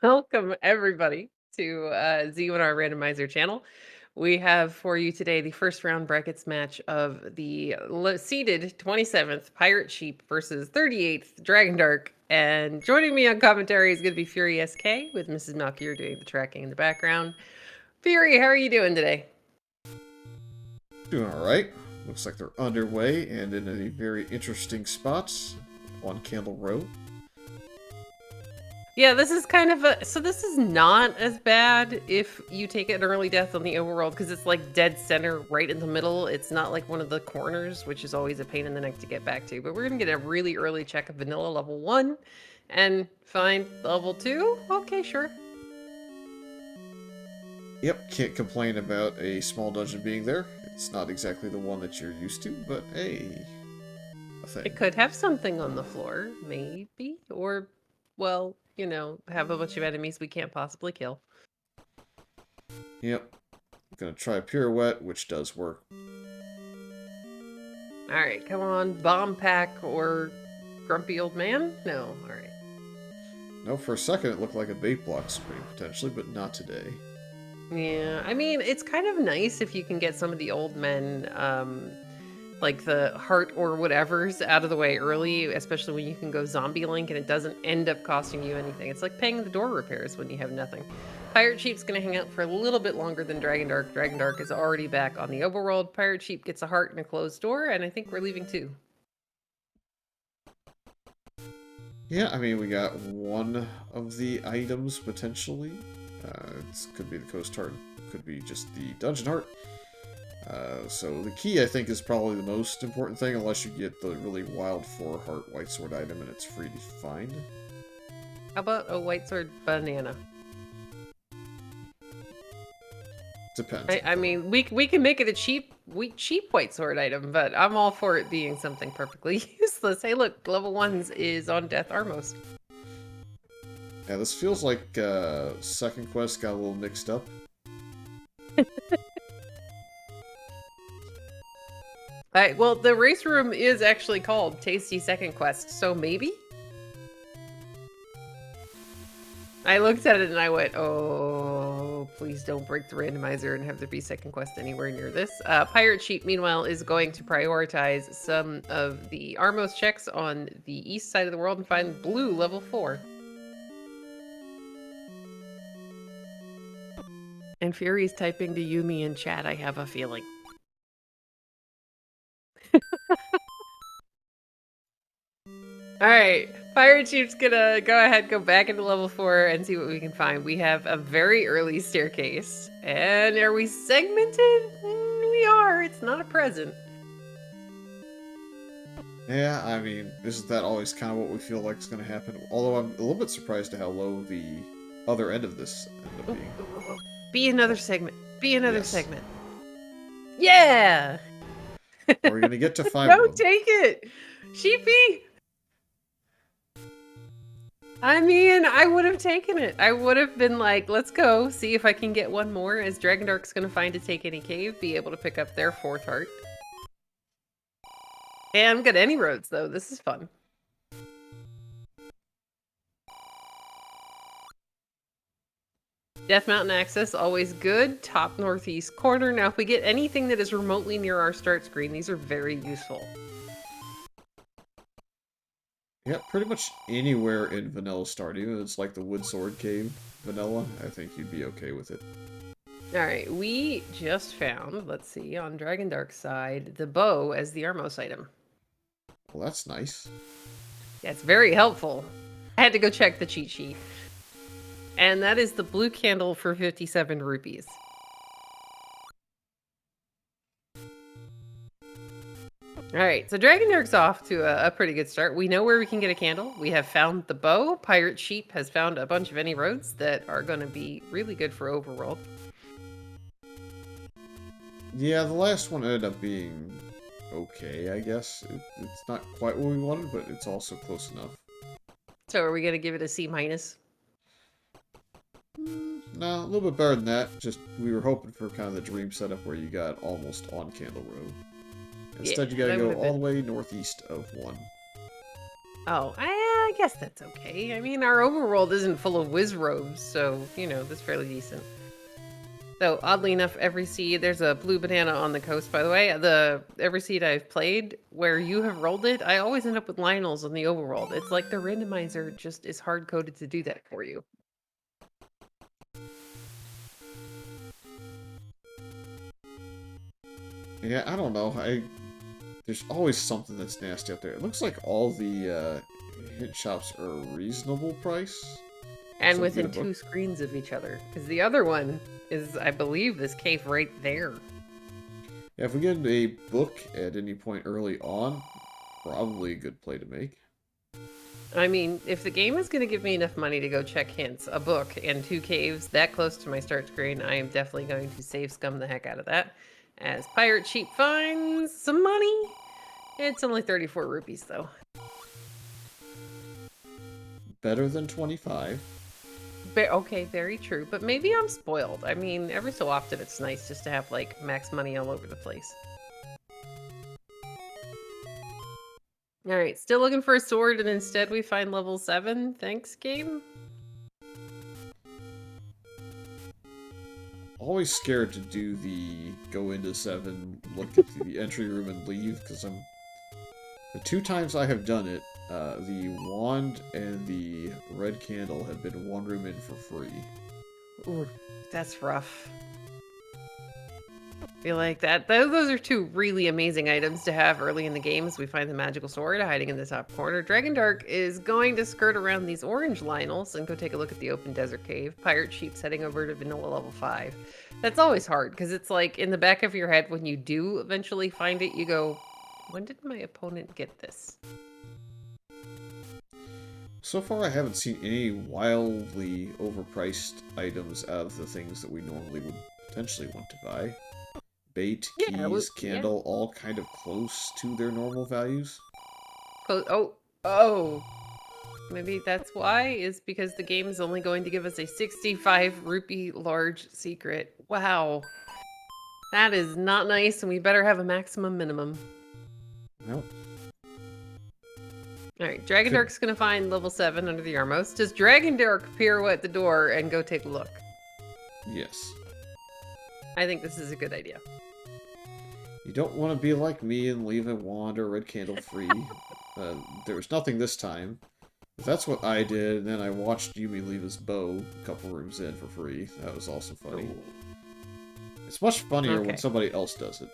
Welcome, everybody, to Z1R Randomizer channel. We have for you today the first round brackets match of the seeded 27th Pirate Sheep versus 38th Dragondarch. And joining me on commentary is going to be Fury SK with Mrs. Malkier doing the tracking in the background. Fury, how are you doing today? Doing alright. Looks like they're underway and in a very interesting spot on Candle Row. Yeah, this is kind of this is not as bad if you take an early death on the overworld because it's like dead center right in the middle. It's not like one of the corners, which is always a pain in the neck to get back to. But we're gonna get a really early check of vanilla level 1 and find level 2. Okay, sure. Yep, can't complain about a small dungeon being there. It's not exactly the one that you're used to, but hey, a thing. It could have something on the floor, maybe. Or, well, have a bunch of enemies we can't possibly kill. Yep. Gonna try Pirouette, which does work. Alright, come on, bomb pack or grumpy old man? No, alright. No, for a second it looked like a bait block screen, potentially, but not today. Yeah, I mean, it's kind of nice if you can get some of the old men, like the heart or whatever's out of the way early, especially when you can go zombie link and it doesn't end up costing you anything. It's like paying the door repairs when you have nothing. Pirate Sheep's gonna hang out for a little bit longer than Dragondarch. Dragondarch is already back on the overworld. Pirate Sheep gets a heart and a closed door, and I think we're leaving too. Yeah, I mean, we got one of the items, potentially. It could be the Coast Heart, could be just the Dungeon Heart. So the key, I think, is probably the most important thing, unless you get the really wild 4-heart White Sword item and it's free to find. How about a white sword banana? Depends. I mean, we can make it a cheap white sword item, but I'm all for it being something perfectly useless. Hey, look, level 1's is on Death Armos. Yeah, this feels like second quest got a little mixed up. Alright, well, the race room is actually called Tasty Second Quest, so maybe? I looked at it and I went, oh, please don't break the randomizer and have there be second quest anywhere near this. Pirate Sheep, meanwhile, is going to prioritize some of the Armos checks on the east side of the world and find blue level 4. And Fury's typing to Yumi in chat, I have a feeling. Alright, Pirate Sheep's gonna go back into level 4 and see what we can find. We have a very early staircase. And are we segmented? We are. It's not a present. Yeah, I mean, isn't that always kind of what we feel like is going to happen? Although I'm a little bit surprised at how low the other end of this ended up being. Be another segment. Be another Yes. segment. Yeah! We're going to get to 5 No, of them. take it! Sheepy! I mean, I would have taken it. I would have been like, let's go, see if I can get one more, as Dragondarch's gonna find a Take Any Cave, be able to pick up their 4th heart. And get any roads, though. This is fun. Death Mountain access, always good. Top northeast corner. Now, if we get anything that is remotely near our start screen, these are very useful. Yeah, pretty much anywhere in Vanilla Stardew. It's like the Wood Sword Cave Vanilla. I think you'd be okay with it. Alright, we just found, let's see, on Dragondarch's side, the bow as the Armos item. Well, that's nice. That's very helpful. I had to go check the cheat sheet. And that is the blue candle for 57 rupees. Alright, so Dragondarch's off to a pretty good start. We know where we can get a candle. We have found the bow. Pirate Sheep has found a bunch of any roads that are going to be really good for overworld. Yeah, the last one ended up being okay, I guess. It's not quite what we wanted, but it's also close enough. So are we going to give it a C-? No, a little bit better than that. Just, we were hoping for kind of the dream setup where you got almost on Candle Row. Instead, Yeah, you gotta that go would've all the been- way northeast of 1. Oh, I guess that's okay. I mean, our overworld isn't full of whiz robes, so, you know, that's fairly decent. So, oddly enough, every seed, there's a blue banana on the coast, by the way. Every seed I've played, where you have rolled it, I always end up with Lionels in the overworld. It's like the randomizer just is hard-coded to do that for you. Yeah, I don't know. There's always something that's nasty up there. It looks like all the hint shops are a reasonable price. And So if we within get a book, 2 screens of each other. Because the other one is, I believe, this cave right there. yeah, if we get a book at any point early on, probably a good play to make. I mean, if the game is going to give me enough money to go check hints, a book, and 2 caves that close to my start screen, I am definitely going to save scum the heck out of that. As Pirate Sheep finds some money. It's only 34 rupees, though. Better than 25. Okay, very true. But maybe I'm spoiled. I mean, every so often it's nice just to have, like, max money all over the place. Alright, still looking for a sword, and instead we find level 7. Thanks, game? Always scared to do the go into 7, look at the entry room and leave, because the 2 times I have done it, the wand and the red candle have been 1 room in for free. Ooh, that's rough. I feel like that. Those are 2 really amazing items to have early in the game as we find the magical sword hiding in the top corner. Dragondarch is going to skirt around these orange Lionels and go take a look at the open desert cave. Pirate Sheep's heading over to vanilla level 5. That's always hard because it's like in the back of your head when you do eventually find it, you go, when did my opponent get this? So far, I haven't seen any wildly overpriced items out of the things that we normally would potentially want to buy. Bait, Yeah, keys, yeah. candle, all kind of close to their normal values. Oh. Maybe that's why, is because the game is only going to give us a 65 rupee large secret. Wow. That is not nice, and we better have a maximum minimum. Nope. Alright, Dragondarch's gonna find level 7 under the Armos. Does Dragondarch pirouette the door and go take a look? Yes. I think this is a good idea. You don't want to be like me and leave a wand or red candle free. There was nothing this time. But that's what I did, and then I watched Yumi leave his bow a couple rooms in for free. That was also funny. Ooh. It's much funnier when Okay. somebody else does it.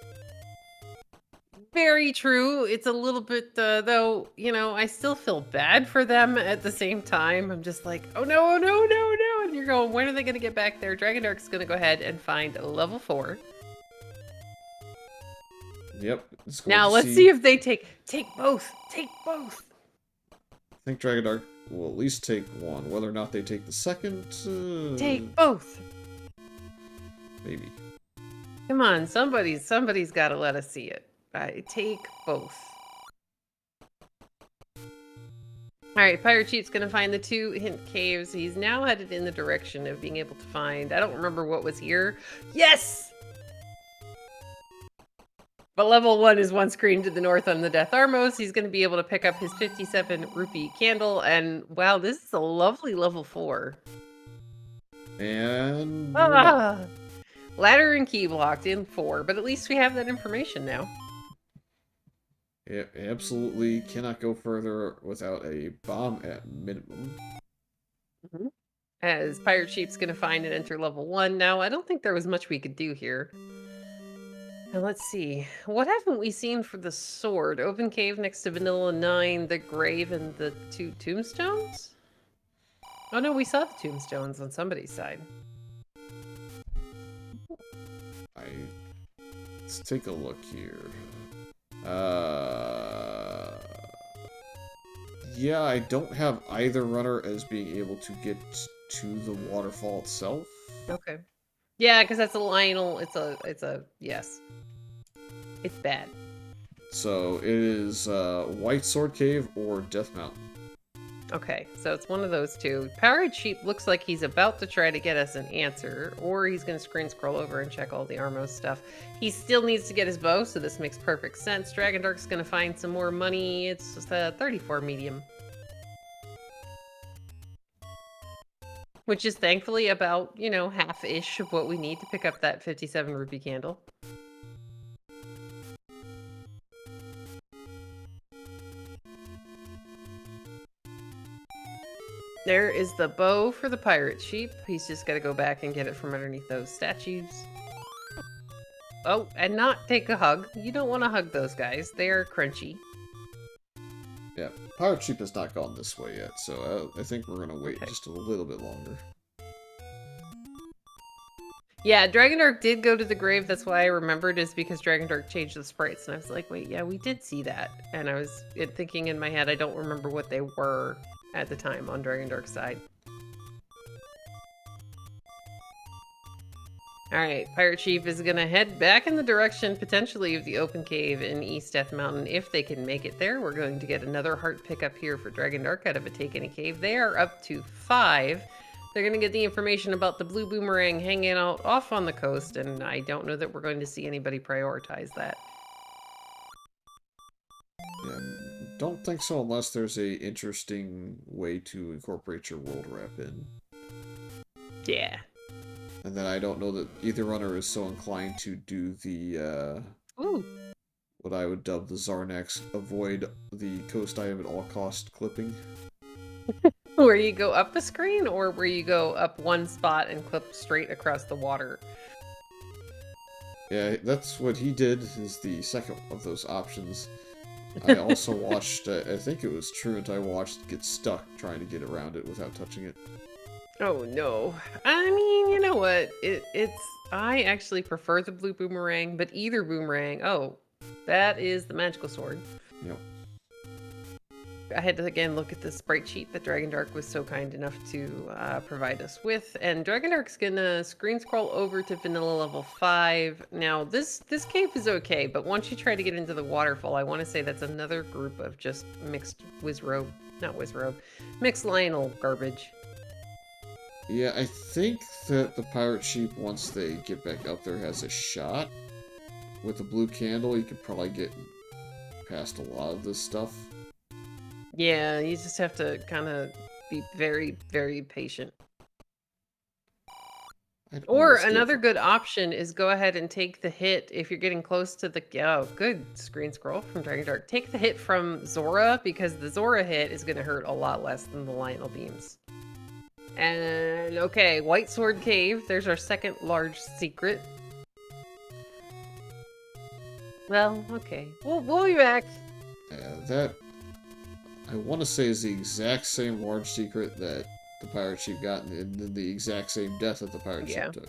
Very true. It's a little bit, though, you know, I still feel bad for them at the same time. I'm just like, oh no, oh no, no, no. And you're going, when are they going to get back there? Dragondarch's going to go ahead and find level 4. Yep. Now let's see if they take both. Take both. I think Dragondarch will at least take 1. Whether or not they take the second... Take both. Maybe. Come on, somebody's got to let us see it. Take both. Alright, Pirate Sheep's gonna find the 2 hint caves. He's now headed in the direction of being able to find... I don't remember what was here. Yes! But level 1 is 1 screen to the north on the Death Armos. He's gonna be able to pick up his 57 rupee candle, and wow, this is a lovely level 4. And... Ladder and key blocked in 4, but at least we have that information now. It absolutely cannot go further without a bomb at minimum. As Pirate Sheep's gonna find and enter level 1 now. I don't think there was much we could do here. Now let's see. What haven't we seen for the sword? Open cave next to Vanilla 9, the grave, and the 2 tombstones? Oh no, we saw the tombstones on somebody's side. Let's take a look here. Yeah, I don't have either runner as being able to get to the waterfall itself. Okay. Yeah, because that's a Lionel. It's a yes. It's bad. So it is White Sword Cave or Death Mountain. Okay, so it's one of those two. ThePirateSheep looks like he's about to try to get us an answer, or he's going to screen scroll over and check all the Armos stuff. He still needs to get his bow, so this makes perfect sense. Dragondarch's going to find some more money. It's 34 medium. Which is thankfully about, you know, half-ish of what we need to pick up that 57 rupee candle. There is the bow for the pirate sheep. He's just got to go back and get it from underneath those statues. Oh, and not take a hug. You don't want to hug those guys. They are crunchy. Yeah, Pirate Sheep has not gone this way yet, so I think we're gonna wait just a little bit longer. Yeah, Dragondarch did go to the grave. That's why I remembered, is because Dragondarch changed the sprites. And I was like, wait, yeah, we did see that. And I was thinking in my head, I don't remember what they were at the time on Dragondarch's side. Alright, Pirate Chief is gonna head back in the direction, potentially, of the open cave in East Death Mountain. If they can make it there, we're going to get another heart pickup here for Dragondarch out of a Take Any Cave. They are up to 5. They're gonna get the information about the blue boomerang hanging out off on the coast, and I don't know that we're going to see anybody prioritize that. Yeah, don't think so unless there's a interesting way to incorporate your world wrap in. Yeah. And then I don't know that either runner is so inclined to do the, Ooh. what I would dub the Zarnax avoid the coast item at all cost clipping. Where you go up the screen, or where you go up one spot and clip straight across the water? Yeah, that's what he did, is the second of those options. I also watched, I think it was Truant I watched get stuck trying to get around it without touching it. Oh no. I mean, you know what? I actually prefer the blue boomerang, but either boomerang. Oh, that is the magical sword. Yep. I had to again look at the sprite sheet that Dragondarch was so kind enough to provide us with, and Dragondarch's gonna screen scroll over to vanilla level 5. Now this cave is okay, but once you try to get into the waterfall, I want to say that's another group of just mixed mixed Lionel garbage. Yeah, I think that the Pirate Sheep, once they get back up there, has a shot. With the blue candle, you could probably get past a lot of this stuff. Yeah, you just have to kind of be very, very patient. Or another good option is go ahead and take the hit if you're getting close to the... Oh, good screen scroll from Dragondarch. Take the hit from Zora, because the Zora hit is going to hurt a lot less than the Lionel beams. And, okay, White Sword Cave. There's our second large secret. Well, okay. We'll be back. That, I want to say, is the exact same large secret that the Pirate Sheep got, and then the exact same death that the Pirate Sheep took.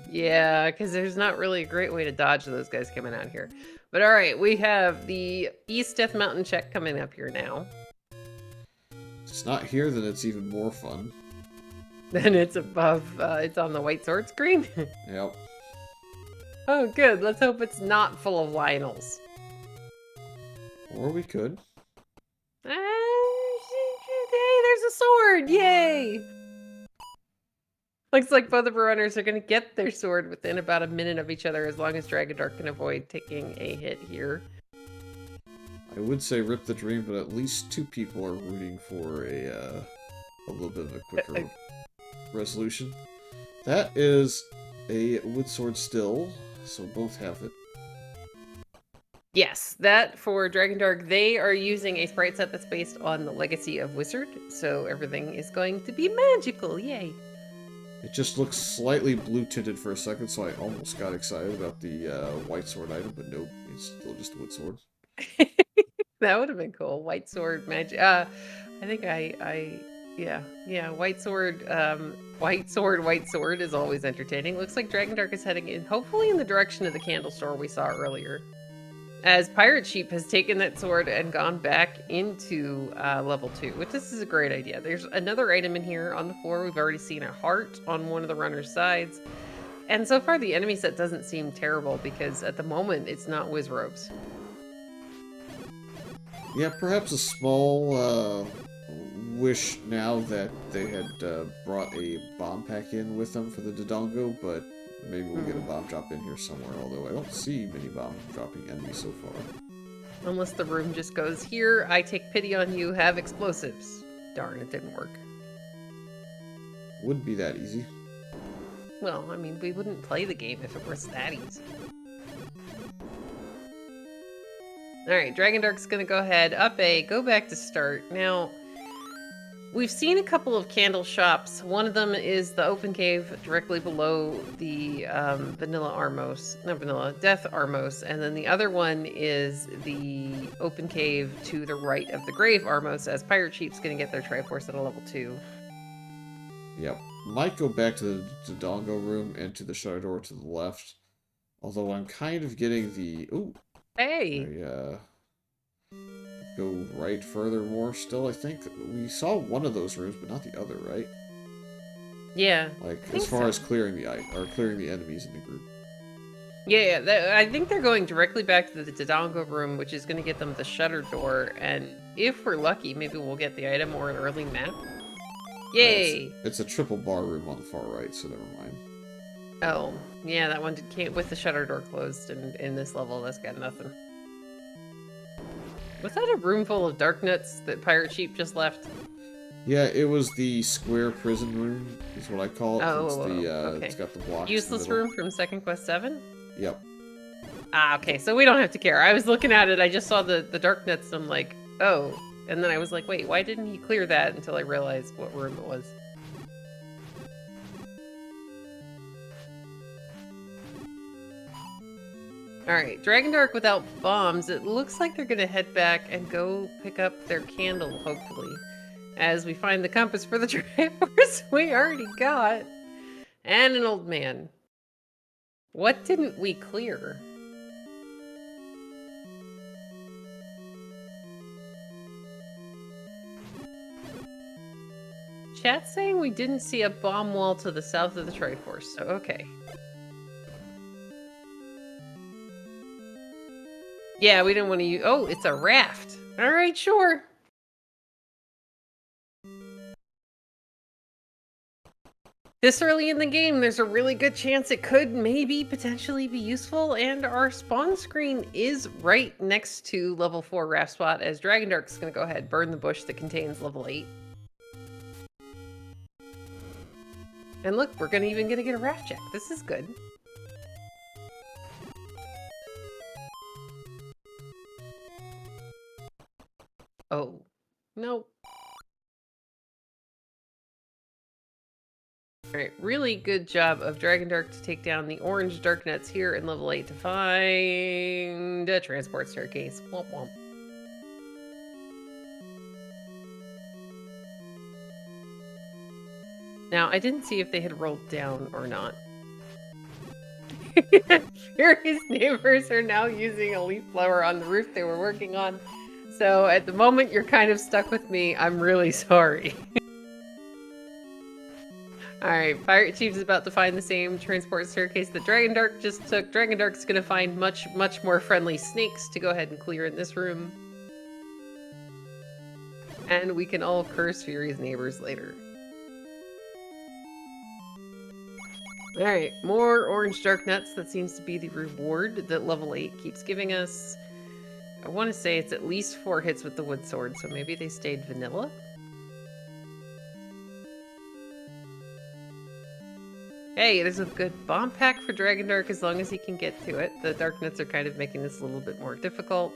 Yeah, because there's not really a great way to dodge those guys coming out here. But alright, we have the East Death Mountain check coming up here now. If it's not here, then it's even more fun. Then it's above, it's on the White Sword screen? Yep. Oh, good. Let's hope it's not full of Lionels. Or we could. Hey, there's a sword! Yay! Looks like both of our runners are going to get their sword within about a minute of each other, as long as Dragondarch can avoid taking a hit here. I would say rip the dream, but at least 2 people are rooting for a little bit of a quicker resolution. That is a wood sword still, so both have it. Yes, that for Dragondarch, they are using a sprite set that's based on the legacy of Wizard, so everything is going to be magical, yay! It just looks slightly blue-tinted for a second, so I almost got excited about the white sword item, but nope, it's still just a wood sword. That would have been cool. White sword magic. I think yeah, white sword, white sword is always entertaining. Looks like Dragondarch is heading in, hopefully in the direction of the candle store we saw earlier. As Pirate Sheep has taken that sword and gone back into level 2, which this is a great idea. There's another item in here on the floor. We've already seen a heart on one of the runner's sides. And so far the enemy set doesn't seem terrible, because at the moment it's not Wizrobes. Yeah, perhaps a small wish now that they had brought a bomb pack in with them for the Dodongo, but maybe we'll get a bomb drop in here somewhere, although I don't see many bomb dropping enemies so far. Unless the room just goes, here, I take pity on you, have explosives. Darn, it didn't work. Wouldn't be that easy. Well, I mean, we wouldn't play the game if it was that easy. Alright, Dragondarch's gonna go ahead, up A, go back to start. Now, we've seen a couple of candle shops. One of them is the open cave directly below the Death Armos. And then the other one is the open cave to the right of the Grave Armos, as Pirate Sheep's gonna get their Triforce at a level 2. Yep. Might go back to the Dodongo room and to the shutter door to the left. Although I'm kind of getting the... Ooh. Hey! Go right furthermore still, I think. We saw one of those rooms, but not the other, right? Yeah. Like, as far as clearing the enemies in the group. Yeah, I think they're going directly back to the Dodongo room, which is going to get them the shutter door, and if we're lucky, maybe we'll get the item or an early map. Yay! It's a triple bar room on the far right, so never mind. Oh, yeah, that one can't with the shutter door closed in this level. That's got nothing. Was that a room full of dark nuts that Pirate Sheep just left? Yeah, it was the square prison room, is what I call it. Oh, okay. It's got the blocks. Useless room from Second Quest 7? Yep. Ah, okay, so we don't have to care. I was looking at it, I just saw the dark nuts, and I'm like, oh. And then I was like, wait, why didn't he clear that until I realized what room it was? Alright, Dragondarch without bombs. It looks like they're gonna head back and go pick up their candle, hopefully. As we find the compass for the Triforce we already got. And an old man. What didn't we clear? Chat's saying we didn't see a bomb wall to the south of the Triforce, so okay. Yeah, we didn't want to use... Oh, it's a raft. Alright, sure. This early in the game, there's a really good chance it could maybe potentially be useful, and our spawn screen is right next to level 4 raft spot, as Dragondarch's gonna go ahead burn the bush that contains level 8. And look, we're even gonna get a raft check. This is good. Oh, no. Alright, really good job of Dragondarch to take down the orange dark nuts here in level 8 to find a transport staircase. Womp womp. Now, I didn't see if they had rolled down or not. Furious neighbors are now using a leaf blower on the roof they were working on. So at the moment, you're kind of stuck with me. I'm really sorry. Alright, Pirate Sheep's about to find the same transport staircase that Dragondarch just took. Dragondarch's gonna find much more friendly snakes to go ahead and clear in this room. And we can all curse Fury's neighbors later. Alright, more orange dark nuts. That seems to be the reward that level 8 keeps giving us. I want to say it's at least 4 hits with the wood sword, so maybe they stayed vanilla? Hey, there's a good bomb pack for Dragondarch as long as he can get to it. The dark nuts are kind of making this a little bit more difficult.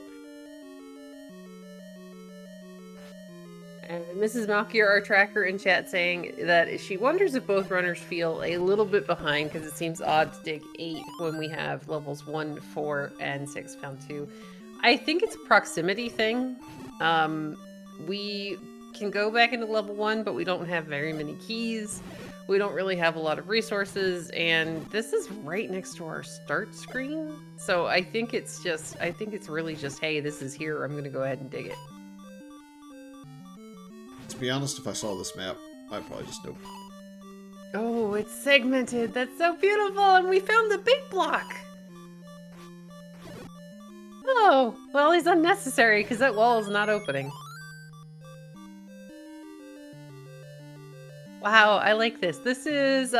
And Mrs. Malkier, our tracker in chat, saying that she wonders if both runners feel a little bit behind because it seems odd to dig 8 when we have levels 1, 4, and 6 found 2. I think it's a proximity thing. We can go back into level 1, but we don't have very many keys. We don't really have a lot of resources, and this is right next to our start screen. So I think it's really just, hey, this is here, I'm gonna go ahead and dig it. To be honest, if I saw this map, I'd probably just nope. Oh, it's segmented. That's so beautiful, and we found the big block. Oh, well, it's unnecessary because that wall is not opening. Wow, I like this. This is,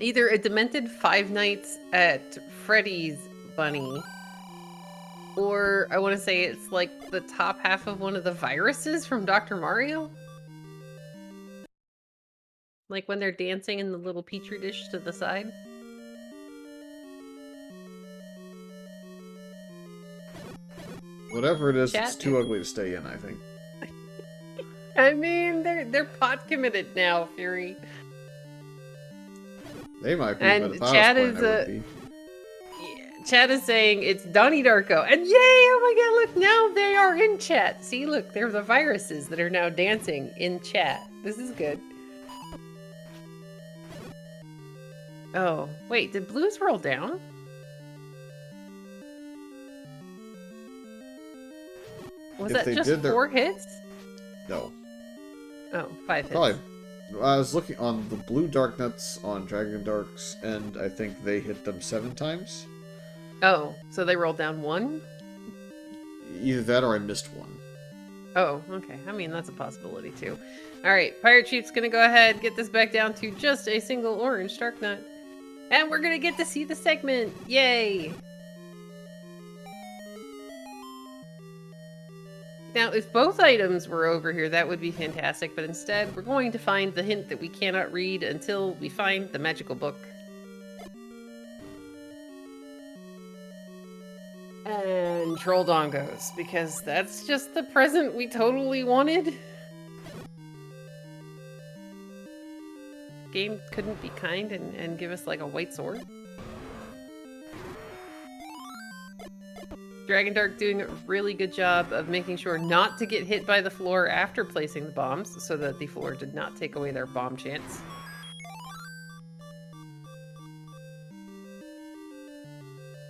either a demented Five Nights at Freddy's bunny, or I want to say it's like the top half of one of the viruses from Dr. Mario. Like when they're dancing in the little petri dish to the side. Whatever it is, Chat. it's too ugly to stay in, I think. I mean, they're pot committed now, Fury. They might be, And but if I was Chad playing, is I would be. Yeah, Chad is saying it's Donnie Darko, and yay! Oh my God! Look, now they are in chat. See, look, they're the viruses that are now dancing in chat. This is good. Oh wait, did blues roll down? Was If that they just did, 4 hits? No. Oh, 5 hits. Probably. I was looking on the blue dark nuts on Dragondarch's end. I think they hit them 7 times. Oh, so they rolled down 1? Either that or I missed one. Oh, okay. I mean, that's a possibility too. All right, Pirate Sheep's gonna go ahead, get this back down to just a single orange dark nut. And we're gonna get to see the segment. Yay! Now, if both items were over here, that would be fantastic, but instead, we're going to find the hint that we cannot read until we find the magical book. And Troll Dongos, because that's just the present we totally wanted. Game couldn't be kind and give us like a white sword. Dragondarch doing a really good job of making sure not to get hit by the floor after placing the bombs, so that the floor did not take away their bomb chance.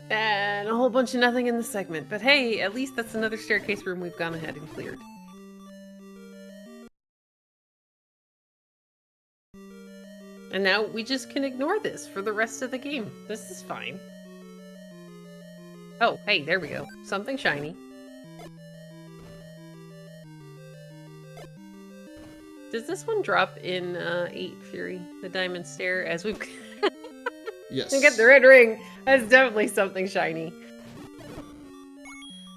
And a whole bunch of nothing in the segment, but hey, at least that's another staircase room we've gone ahead and cleared. And now we just can ignore this for the rest of the game. This is fine. Oh, hey, there we go. Something shiny. Does this one drop in 8 Fury? The Diamond Stair, as we've... Yes. We get the red ring. That's definitely something shiny.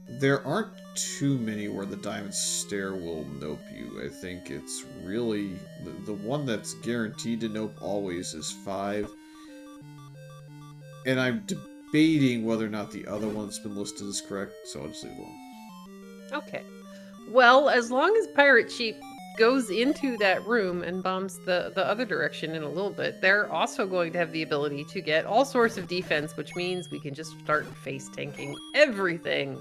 There aren't too many where the diamond stair will nope you. I think it's really... The one that's guaranteed to nope always is 5. And I'm debating whether or not the other one's been listed as correct, so I'll just leave it alone. Okay. Well, as long as Pirate Sheep goes into that room and bombs the other direction in a little bit, they're also going to have the ability to get all sorts of defense, which means we can just start face tanking everything.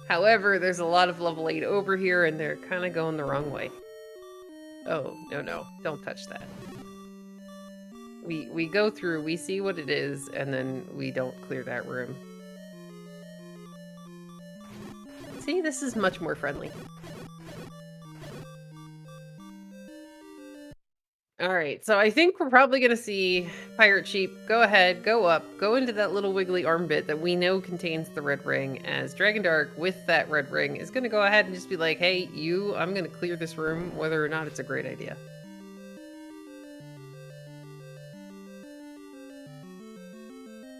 However, there's a lot of level 8 over here, and they're kind of going the wrong way. Oh, no, don't touch that. We go through, we see what it is, and then we don't clear that room. See, this is much more friendly. Alright, so I think we're probably going to see Pirate Sheep go ahead, go up, go into that little wiggly arm bit that we know contains the red ring, as Dragondarch, with that red ring, is going to go ahead and just be like, hey, you, I'm going to clear this room, whether or not it's a great idea.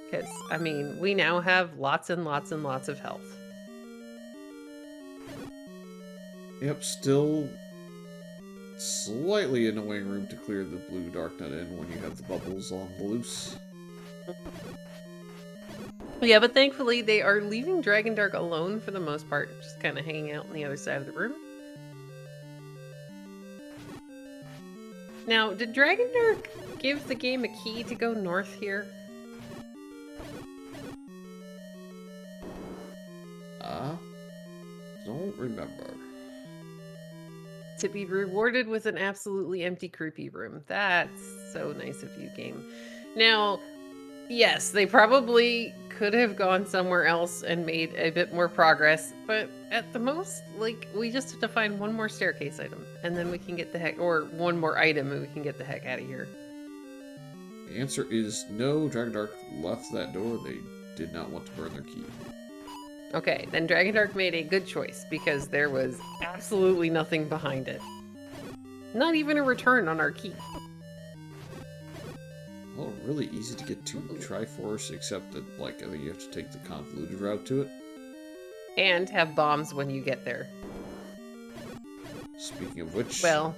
Because, I mean, we now have lots and lots and lots of health. Yep, still slightly annoying room to clear the blue dark nut in when you have the bubbles on the loose. Yeah, but thankfully they are leaving Dragondarch alone for the most part, just kind of hanging out on the other side of the room. Now, did Dragondarch give the game a key to go north here? Don't remember. To be rewarded with an absolutely empty creepy room. That's so nice of you, game. Now, yes, they probably could have gone somewhere else and made a bit more progress, but at the most, like, we just have to find one more staircase item, and then we can get the heck, or one more item, and we can get the heck out of here. The answer is no. Dragondarch left that door. They did not want to burn their key. Okay, then Dragondarch made a good choice because there was absolutely nothing behind it. Not even a return on our key. Well, really easy to get to Triforce, except that, like, I think you have to take the convoluted route to it. And have bombs when you get there. Speaking of which... Well,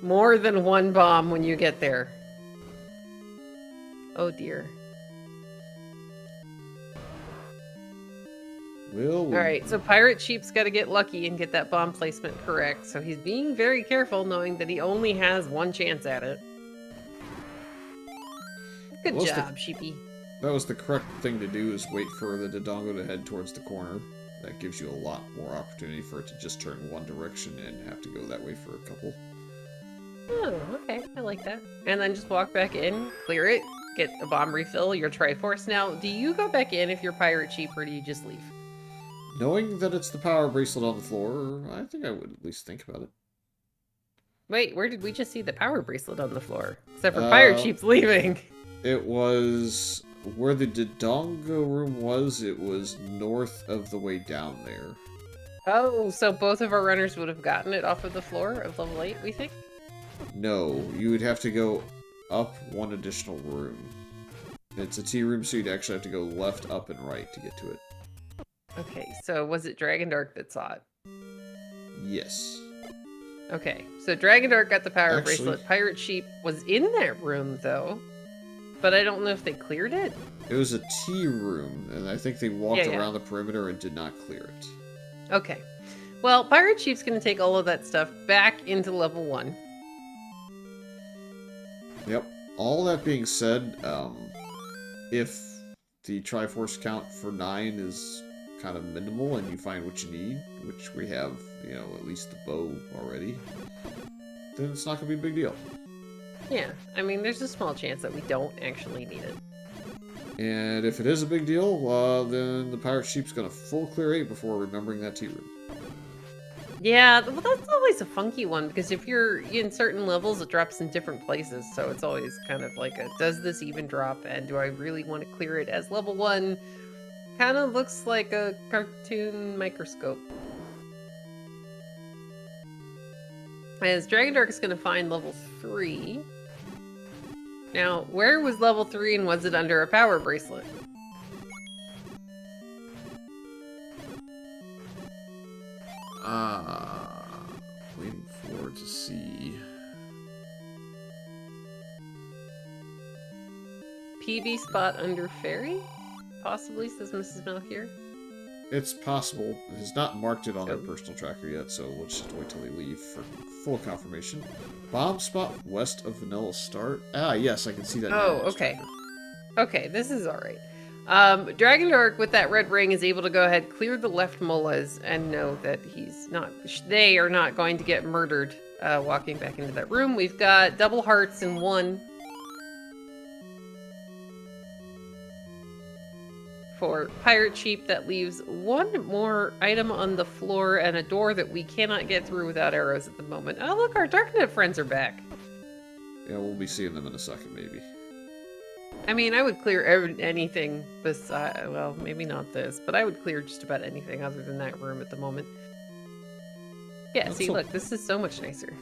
more than one bomb when you get there. Oh dear. Alright, so Pirate Sheep's got to get lucky and get that bomb placement correct, so he's being very careful knowing that he only has one chance at it. Good job, Sheepy. That was the correct thing to do, is wait for the Dodongo to head towards the corner. That gives you a lot more opportunity for it to just turn one direction and have to go that way for a couple. Oh, okay. I like that. And then just walk back in, clear it, get a bomb refill, your Triforce. Now, do you go back in if you're Pirate Sheep, or do you just leave? Knowing that it's the power bracelet on the floor, I think I would at least think about it. Wait, where did we just see the power bracelet on the floor? Except for Pirate Sheep's leaving. It was... where the Dodongo room was, it was north of the way down there. Oh, so both of our runners would have gotten it off of the floor of level 8, we think? No, you would have to go up one additional room. It's a T room, so you'd actually have to go left, up, and right to get to it. Okay, so was it Dragondarch that saw it? Yes. Okay, so Dragondarch got the power bracelet. Pirate Sheep was in that room, though. But I don't know if they cleared it. It was a T room, and I think they walked around the perimeter and did not clear it. Okay. Well, Pirate Sheep's going to take all of that stuff back into level 1. Yep. All that being said, if the Triforce count for 9 is kind of minimal and you find what you need, which we have, you know, at least the bow already, then it's not going to be a big deal. Yeah, I mean, there's a small chance that we don't actually need it. And if it is a big deal, then the Pirate Sheep's going to full clear 8 before remembering that T room. Yeah, well, that's always a funky one, because if you're in certain levels, it drops in different places, so it's always kind of like a, does this even drop, and do I really want to clear it as level 1? Kind of looks like a cartoon microscope. As Dragondarch is going to find level 3. Now, where was level 3 and was it under a power bracelet? Waiting for to see. PB spot under fairy? Possibly, says Mrs. Melchior. It's possible. It has not marked it on their personal tracker yet, so we'll just wait till they leave for full confirmation. Bomb spot west of Vanilla Start. Ah, yes, I can see that. Oh, okay. Tracker. Okay, this is alright. Dragondarch with that red ring is able to go ahead, clear the left mullahs, and know that they are not going to get murdered walking back into that room. We've got double hearts in 1. For Pirate Sheep, that leaves 1 more item on the floor and a door that we cannot get through without arrows at the moment. Oh, look, our Darknet friends are back. Yeah, we'll be seeing them in a second, maybe. I mean, I would clear anything besides, well, maybe not this, but I would clear just about anything other than that room at the moment. Yeah, see, look, this is so much nicer.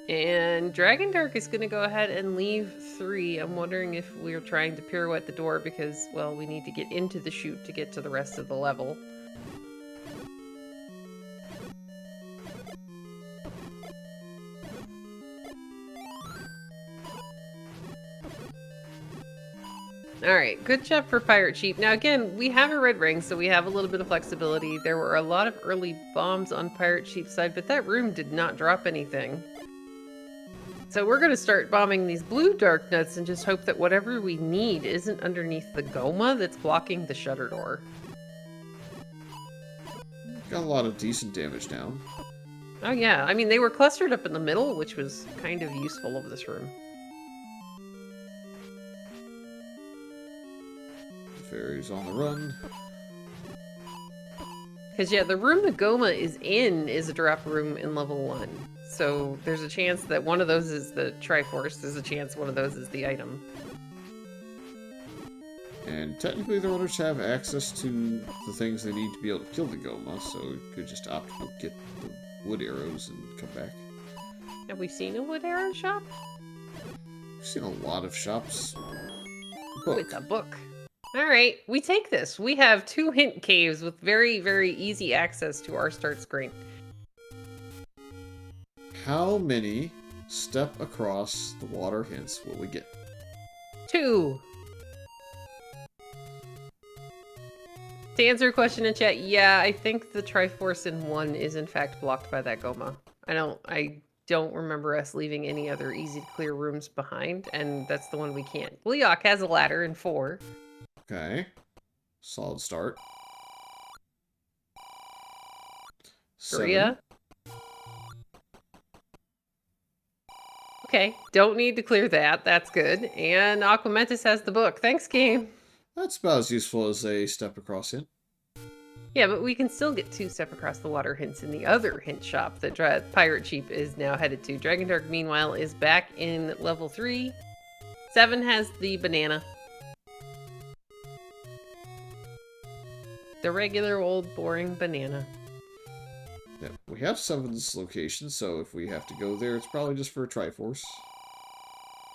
And Dragondarch is going to go ahead and leave 3. I'm wondering if we're trying to pirouette the door because, well, we need to get into the chute to get to the rest of the level. Alright, good job for Pirate Sheep. Now again, we have a red ring, so we have a little bit of flexibility. There were a lot of early bombs on Pirate Sheep's side, but that room did not drop anything. So we're going to start bombing these blue dark nuts and just hope that whatever we need isn't underneath the Goma that's blocking the shutter door. Got a lot of decent damage now. Oh yeah, I mean they were clustered up in the middle, which was kind of useful of this room. The fairy's on the run. Because yeah, the room the Goma is in is a drop room in level 1. So there's a chance that one of those is the Triforce, there's a chance one of those is the item. And technically the runners have access to the things they need to be able to kill the Goma, so you could just opt to get the wood arrows and come back. Have we seen a wood arrow shop? I've seen a lot of shops. Oh, it's a book. All right, we take this. We have 2 hint caves with very, very easy access to our start screen. How many step across the water hints will we get? 2. To answer a question in chat, yeah, I think the Triforce in 1 is in fact blocked by that Goma. I don't remember us leaving any other easy to clear rooms behind, and that's the one we can't. Gleeok has a ladder in 4. Okay. Solid start. Korea. Okay, don't need to clear that. That's good. And Aquamentus has the book. Thanks, game. That's about as useful as a step across hint. Yeah, but we can still get 2 step across the water hints in the other hint shop that ThePirateSheep is now headed to. Dragondarch, meanwhile, is back in level 3. 7 has the banana. The regular old boring banana. Yeah, we have 7's location, so if we have to go there, it's probably just for a Triforce.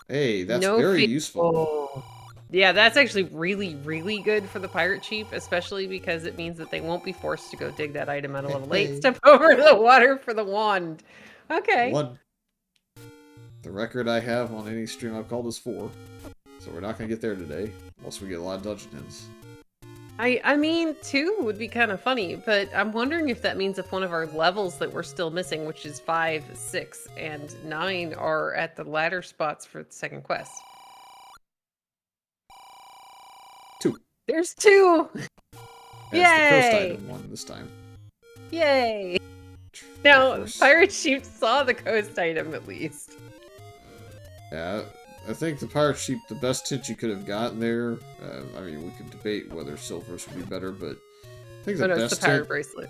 Hey, that's very useful. Yeah, that's actually really, really good for the ThePirateSheep, especially because it means that they won't be forced to go dig that item out of level 8. Step over the water for the wand. Okay. 1. The record I have on any stream I've called is 4. So we're not going to get there today, unless we get a lot of dungeon hints. I mean, 2 would be kind of funny, but I'm wondering if that means if one of our levels that we're still missing, which is 5, 6, and 9, are at the ladder spots for the second quest. 2. There's 2! That's the coast item one this time. Yay! Now, ThePirateSheep saw the coast item at least. Yeah, I think the ThePirateSheep, the best hint you could have gotten there, I mean, we could debate whether silvers would be better, but I think the best it's the Pirate Bracelet.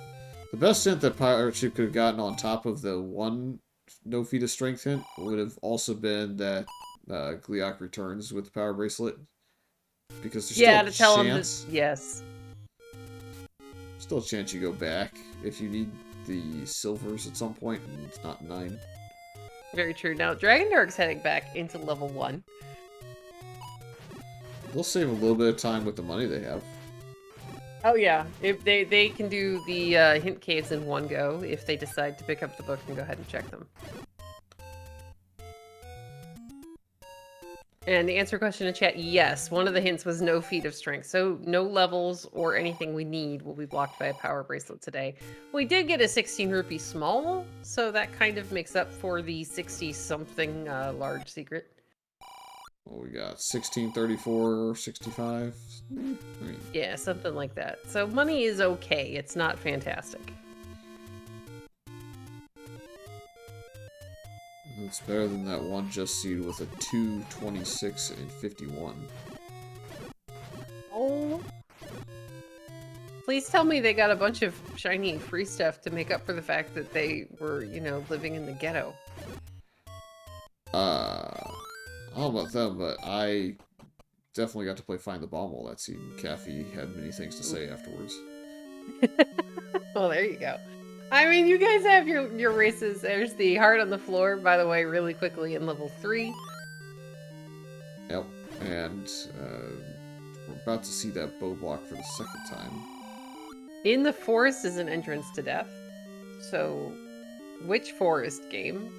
The best hint that ThePirateSheep could have gotten on top of the 1 no feat of strength hint would have also been that Gleeok returns with the Power Bracelet. Because there's still a chance. Tell him that, yes. Still a chance you go back if you need the silvers at some point, and it's not 9. Very true. Now, Dragondarch's heading back into level 1. They'll save a little bit of time with the money they have. Oh yeah, if they can do the hint caves in 1 go if they decide to pick up the book and go ahead and check them. And to answer a question in chat, yes, one of the hints was no feat of strength. So no levels or anything we need will be blocked by a power bracelet today. We did get a 16 rupee small, so that kind of makes up for the 60-something large secret. Well, we got 1634, 65. I mean, yeah, something like that. So money is okay. It's not fantastic. It's better than that one just seed with a 2, 26, and 51. Oh. Please tell me they got a bunch of shiny free stuff to make up for the fact that they were, you know, living in the ghetto. I don't know about them, but I definitely got to play Find the Bomb while that seed, and Kathy had many things to say afterwards. Well, there you go. I mean, you guys have your races. There's the heart on the floor, by the way, really quickly in level 3. Yep, and we're about to see that bow block for the second time. In the forest is an entrance to death. So, which forest game?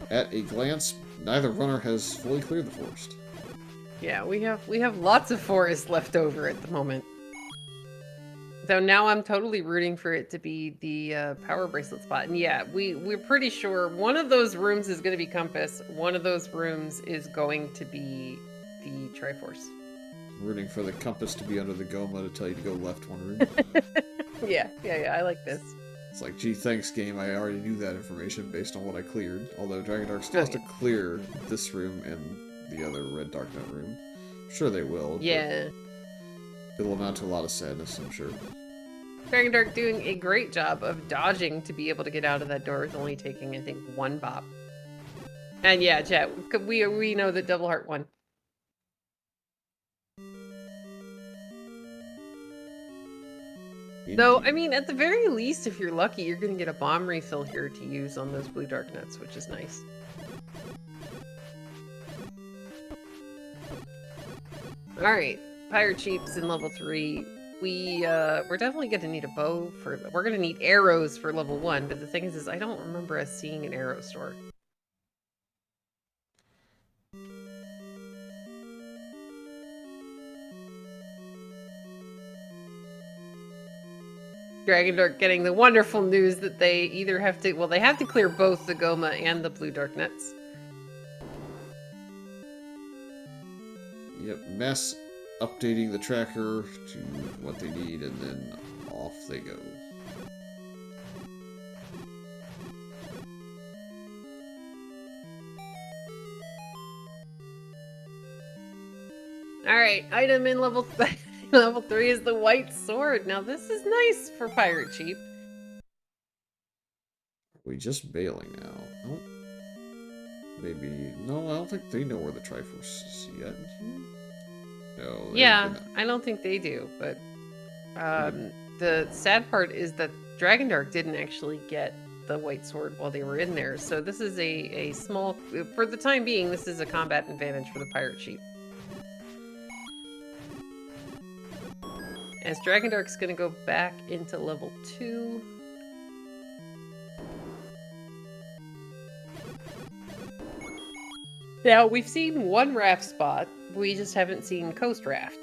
At a glance, neither runner has fully cleared the forest. Yeah, we have lots of forest left over at the moment. So now I'm totally rooting for it to be the power bracelet spot. And yeah, we're pretty sure one of those rooms is going to be Compass. One of those rooms is going to be the Triforce. Rooting for the Compass to be under the Goma to tell you to go left 1 room. Yeah, I like this. It's like, gee, thanks game, I already knew that information based on what I cleared. Although Dragondarch still has to clear this room and the other Red Dark Knight room. I'm sure they will. Yeah. It'll amount to a lot of sadness, I'm sure. Dragondarch doing a great job of dodging to be able to get out of that door with only taking, I think, 1 bop. And yeah, chat, we know that Double Heart won. Though, I Indeed. mean, at the very least, if you're lucky, you're going to get a bomb refill here to use on those blue dark nuts, which is nice. All right, Pirate Sheep's in level 3. We're definitely going to need a bow for... We're going to need arrows for level 1, but the thing is I don't remember us seeing an arrow store. Dragondarch getting the wonderful news that they either have to... Well, they have to clear both the Goma and the blue dark nuts. Yep, mass updating the tracker to what they need, and then off they go. Alright, item in level 3 is the white sword. Now this is nice for Pirate Sheep. We just bailing now. Nope. Maybe... No, I don't think they know where the Triforce is yet. No. Yeah, I don't think they do, but... the sad part is that Dragondarch didn't actually get the white sword while they were in there, so this is a small... For the time being, this is a combat advantage for the Pirate Sheep. As Dragondarch's gonna go back into level 2. Now, we've seen one raft spot, we just haven't seen Coast Raft.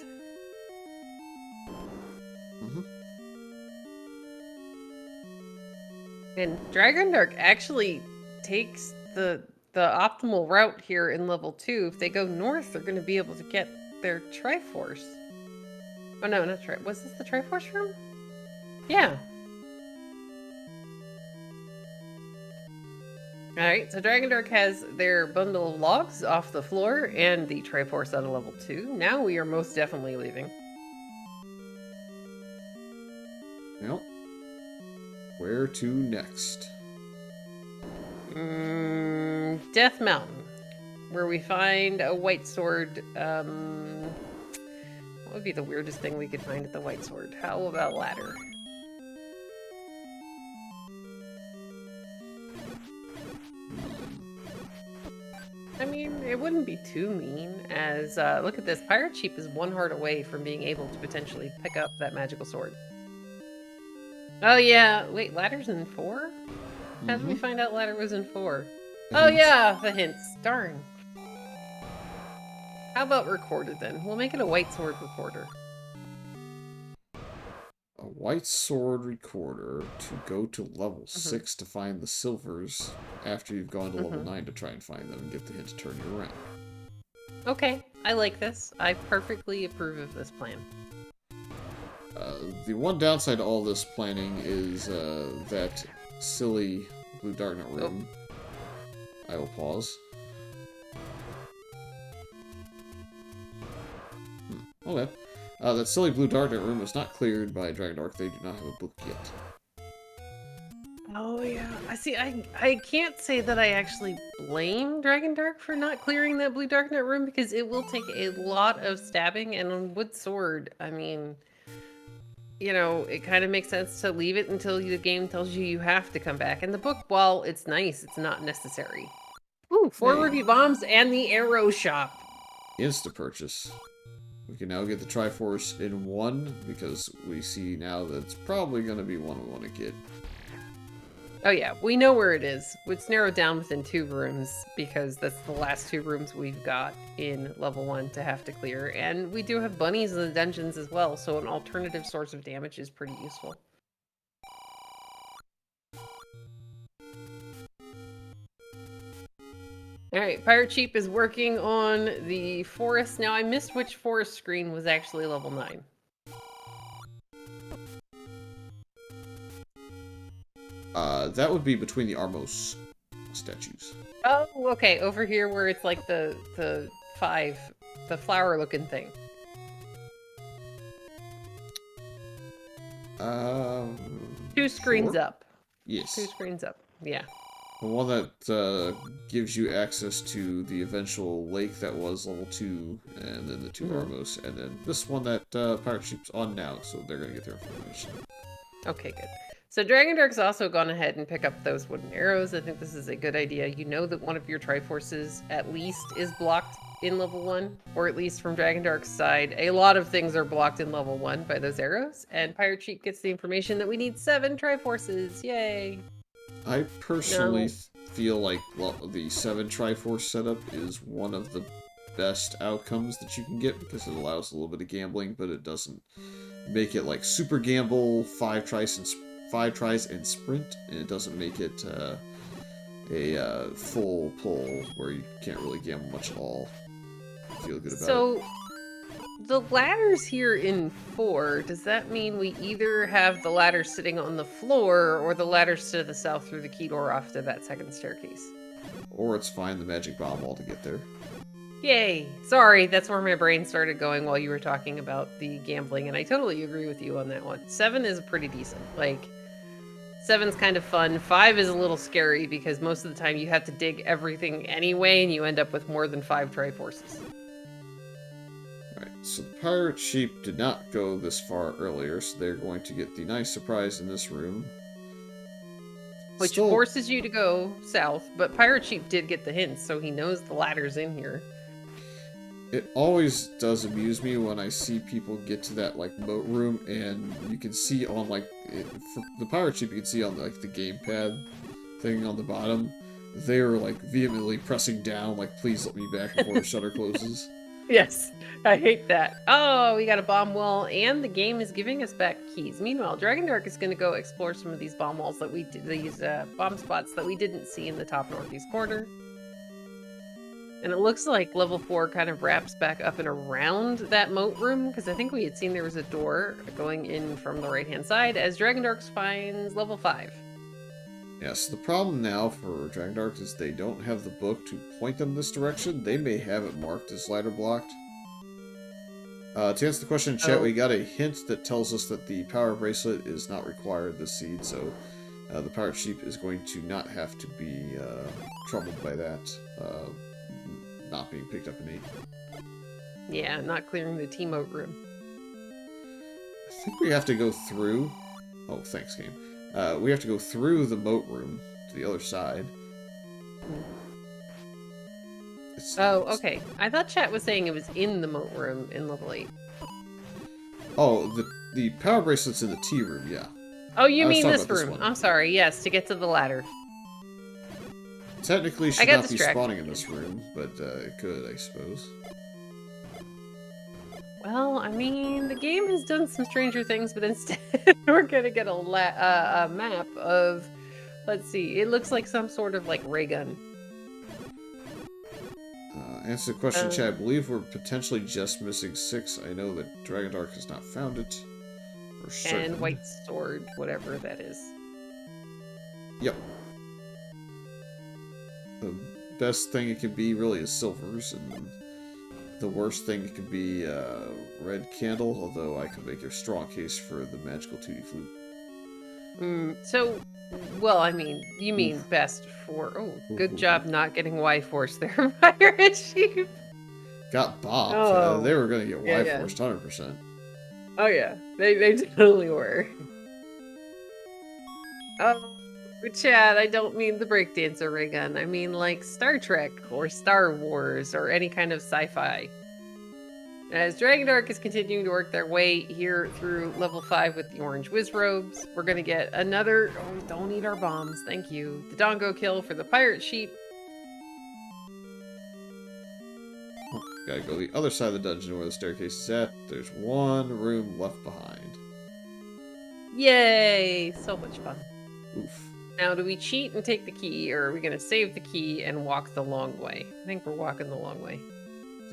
And Dragondarch actually takes the optimal route here in level 2. If they go north, they're going to be able to get their Triforce. Oh no, not Triforce. Was this the Triforce room? Yeah. Alright, so Dragondarch has their bundle of logs off the floor and the Triforce out of level 2. Now we are most definitely leaving. Well, where to next? Death Mountain, where we find a white sword. What would be the weirdest thing we could find at the white sword? How about ladder? I mean, it wouldn't be too mean, as, look at this. Pirate Sheep is 1 heart away from being able to potentially pick up that magical sword. Oh yeah, wait, ladder's in 4? How did we find out ladder was in 4? Oh yeah, the hints. Darn. How about recorded then? We'll make it a white sword recorder. A white sword recorder to go to level 6 to find the silvers after you've gone to level 9 to try and find them and get the hint to turn you around. Okay, I like this. I perfectly approve of this plan. The one downside to all this planning is that silly blue darknet room. I will pause. Okay. That silly blue darknet room is not cleared by Dragondarch. They do not have a book yet. Oh yeah, I see. I can't say that I actually blame Dragondarch for not clearing that blue darknet room, because it will take a lot of stabbing, and on wood sword, I mean, you know, it kind of makes sense to leave it until the game tells you you have to come back. And the book, while it's nice, it's not necessary. Ooh, 4 ruby bombs and the arrow shop. Insta purchase. We can now get the Triforce in 1, because we see now that it's probably going to be one we want to get. Oh yeah, we know where it is. It's narrowed down within 2 rooms, because that's the last 2 rooms we've got in level 1 to have to clear. And we do have bunnies in the dungeons as well, so an alternative source of damage is pretty useful. Alright, Pirate Sheep is working on the forest. Now, I missed which forest screen was actually level 9. That would be between the Armos statues. Oh, okay, over here where it's like the flower-looking thing. 2 screens up. Yes. 2 screens up, yeah. The one that gives you access to the eventual lake that was level 2, and then the 2 Armos, and then this one that Pirate Sheep's on now, so they're gonna get their information. Okay, good. So Dragondarch's also gone ahead and pick up those wooden arrows. I think this is a good idea. You know that one of your Triforces at least is blocked in level 1, or at least from Dragondarch's side. A lot of things are blocked in level 1 by those arrows, and Pirate Sheep gets the information that we need 7 Triforces. Yay! I personally feel like the 7 Triforce setup is one of the best outcomes that you can get because it allows a little bit of gambling, but it doesn't make it like super gamble, 5 tries and sprint, and it doesn't make it a full pull where you can't really gamble much at all. I feel good about it. So the ladders here in 4, does that mean we either have the ladder sitting on the floor or the ladders to the south through the key door off to that second staircase? Or it's find the magic bomb wall to get there. Yay! Sorry, that's where my brain started going while you were talking about the gambling, and I totally agree with you on that one. 7 is pretty decent. Like, 7's kind of fun. 5 is a little scary because most of the time you have to dig everything anyway, and you end up with more than 5 Triforces. Alright, so the Pirate Sheep did not go this far earlier, so they're going to get the nice surprise in this room. Which forces you to go south, but Pirate Sheep did get the hints, so he knows the ladder's in here. It always does amuse me when I see people get to that, like, moat room, and you can see on, like, for the Pirate Sheep, you can see on, like, the gamepad thing on the bottom, they are, like, vehemently pressing down, like, please let me back before the shutter closes. Yes, I hate that. Oh, we got a bomb wall, and the game is giving us back keys. Meanwhile, Dragondarch is going to go explore some of these bomb walls that we did, these bomb spots that we didn't see in the top northeast corner. And it looks like level 4 kind of wraps back up and around that moat room, because I think we had seen there was a door going in from the right-hand side, as Dragondarch finds level 5. Yes, the problem now for Dragondarch is they don't have the book to point them this direction. They may have it marked as ladder blocked. To answer the question in chat, we got a hint that tells us that the power bracelet is not required this seed, so the Pirate Sheep is going to not have to be troubled by that. Not being picked up in 8. Yeah, not clearing the T-moat room. I think we have to go through... Oh, thanks, game. We have to go through the moat room to the other side. Oh, okay. I thought chat was saying it was in the moat room in level 8. Oh, the power bracelet's in the T room, yeah. Oh, you mean this room. I'm sorry, yes, to get to the ladder. Technically, should not be spawning in this room, but it could, I suppose. Well, I mean, the game has done some stranger things, but instead we're gonna get a map of, let's see, it looks like some sort of, like, ray gun. Answer the question, chat. I believe we're potentially just missing 6. I know that Dragondarch has not found it. For certain. And white sword, whatever that is. Yep. The best thing it could be really is silvers, and the worst thing it could be red candle, although I could make a strong case for the magical 2D flute. So, well, I mean, you mean best for... Oh, good job not getting Y-Force there, Pirate Sheep. Got bopped. They were going to get Y-Forced 100%. Oh, yeah. They totally were. Oh. Chad, I don't mean the breakdancer ray gun. I mean like Star Trek or Star Wars or any kind of sci-fi. As Dragondarch is continuing to work their way here through level 5 with the orange whiz robes, we're going to get another... Oh, don't eat our bombs. Thank you. The Dongo kill for the Pirate Sheep. Gotta go the other side of the dungeon where the staircase is at. There's one room left behind. Yay! So much fun. Oof. Now, do we cheat and take the key, or are we going to save the key and walk the long way? I think we're walking the long way.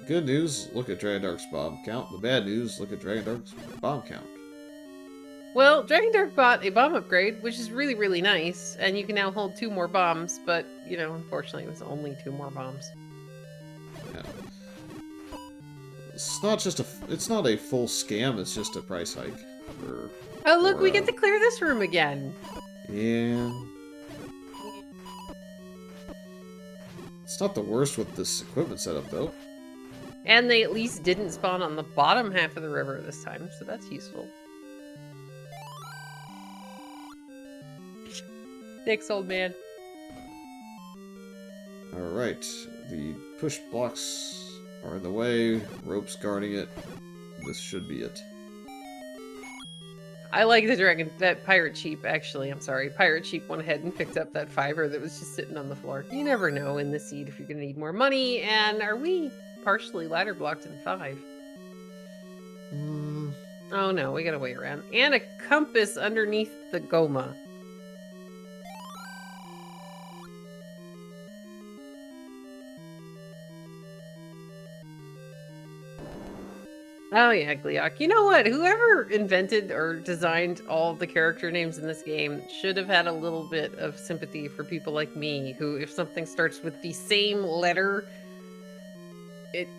The good news, look at Dragondarch's bomb count. The bad news, look at Dragondarch's bomb count. Well, Dragondarch bought a bomb upgrade, which is really, really nice, and you can now hold 2 more bombs, but, you know, unfortunately it was only 2 more bombs. Yeah. It's not just it's not a full scam, it's just a price hike. Oh, look, we get to clear this room again! Yeah. It's not the worst with this equipment setup, though. And they at least didn't spawn on the bottom half of the river this time, so that's useful. Thanks, old man. Alright, the push blocks are in the way, ropes guarding it. This should be it. I like that pirate sheep, actually. I'm sorry. Pirate sheep went ahead and picked up that fiver that was just sitting on the floor. You never know in the seed if you're going to need more money. And are we partially ladder blocked in 5? Oh no, we got a way around. And a compass underneath the Goma. Oh yeah, Gleok. You know what? Whoever invented or designed all the character names in this game should have had a little bit of sympathy for people like me, who, if something starts with the same letter,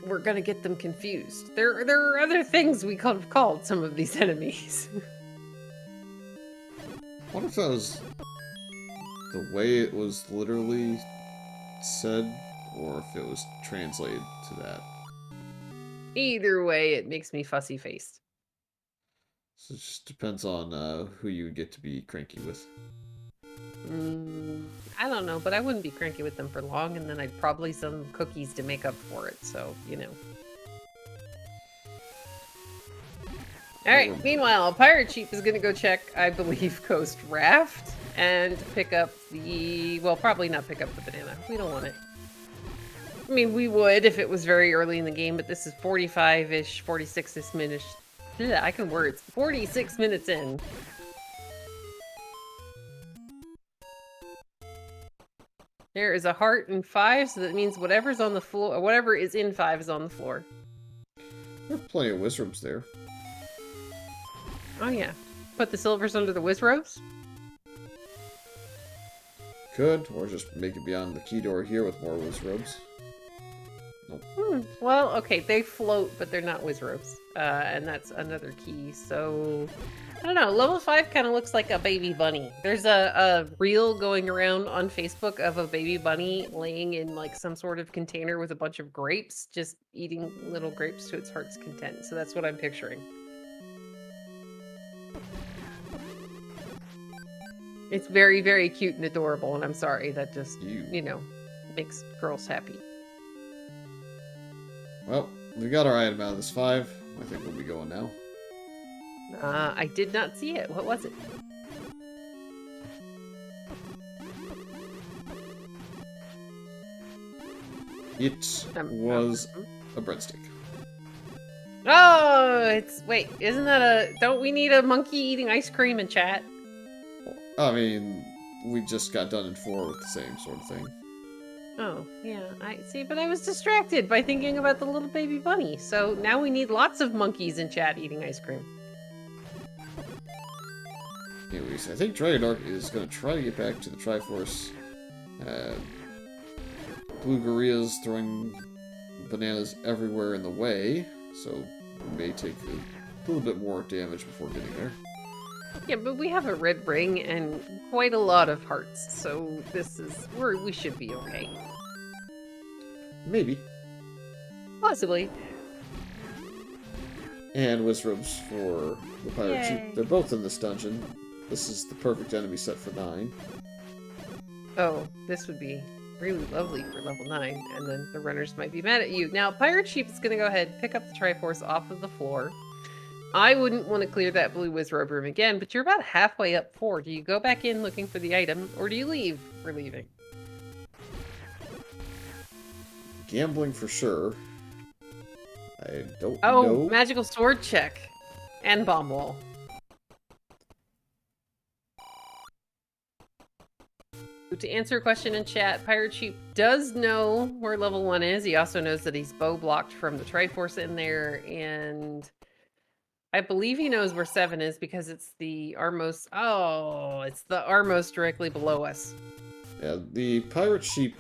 we're gonna get them confused. There are other things we could have called some of these enemies. What if that was the way it was literally said, or if it was translated to that? Either way, it makes me fussy-faced. So it just depends on who you would get to be cranky with. I don't know, but I wouldn't be cranky with them for long, and then I'd probably some cookies to make up for it, so, you know. Alright, meanwhile, Pirate Sheep is gonna go check, I believe, Coast Raft, and pick up the... well, probably not pick up the banana. We don't want it. I mean, we would if it was very early in the game, but this is 45-ish, 46-ish minutes. Yeah, I can words. 46 minutes in. There is a heart in 5, so that means whatever's on the floor, or whatever is in 5 is on the floor. There are plenty of wizards there. Oh yeah. Put the silvers under the wizrobes? Could, or just make it beyond the key door here with more wizrobes. Nope. Well, okay, they float, but they're not wizrobes. And that's another key, so... I don't know, level 5 kind of looks like a baby bunny. There's a reel going around on Facebook of a baby bunny laying in like some sort of container with a bunch of grapes, just eating little grapes to its heart's content. So that's what I'm picturing. It's very, very cute and adorable, and I'm sorry, that just, you know, makes girls happy. Well, we got our item out of this 5. I think we'll be going now. I did not see it. What was it? It was a breadstick. Oh, it's... wait, isn't that a... don't we need a monkey eating ice cream in chat? I mean, we just got done in 4 with the same sort of thing. Oh, yeah, I see, but I was distracted by thinking about the little baby bunny. So now we need lots of monkeys in chat eating ice cream. Anyways, I think Dragondarch is going to try to get back to the Triforce. Blue Gorillas throwing bananas everywhere in the way, so we may take a little bit more damage before getting there. Yeah, but we have a red ring and quite a lot of hearts, so this is... we should be okay. Maybe. Possibly. And wizrobes for the Pirate Sheep. They're both in this dungeon. This is the perfect enemy set for 9. Oh, this would be really lovely for level 9, and then the runners might be mad at you. Now, Pirate Sheep is going to go ahead and pick up the Triforce off of the floor. I wouldn't want to clear that blue wizrobe room again, but you're about halfway up 4. Do you go back in looking for the item, or do you leave? We're leaving. Gambling for sure. I don't know. Oh, magical sword check. And bomb wall. To answer a question in chat, Pirate Sheep does know where level 1 is. He also knows that he's bow blocked from the Triforce in there, and I believe he knows where 7 is because it's the Armos. Oh, it's the Armos directly below us. Yeah, the Pirate Sheep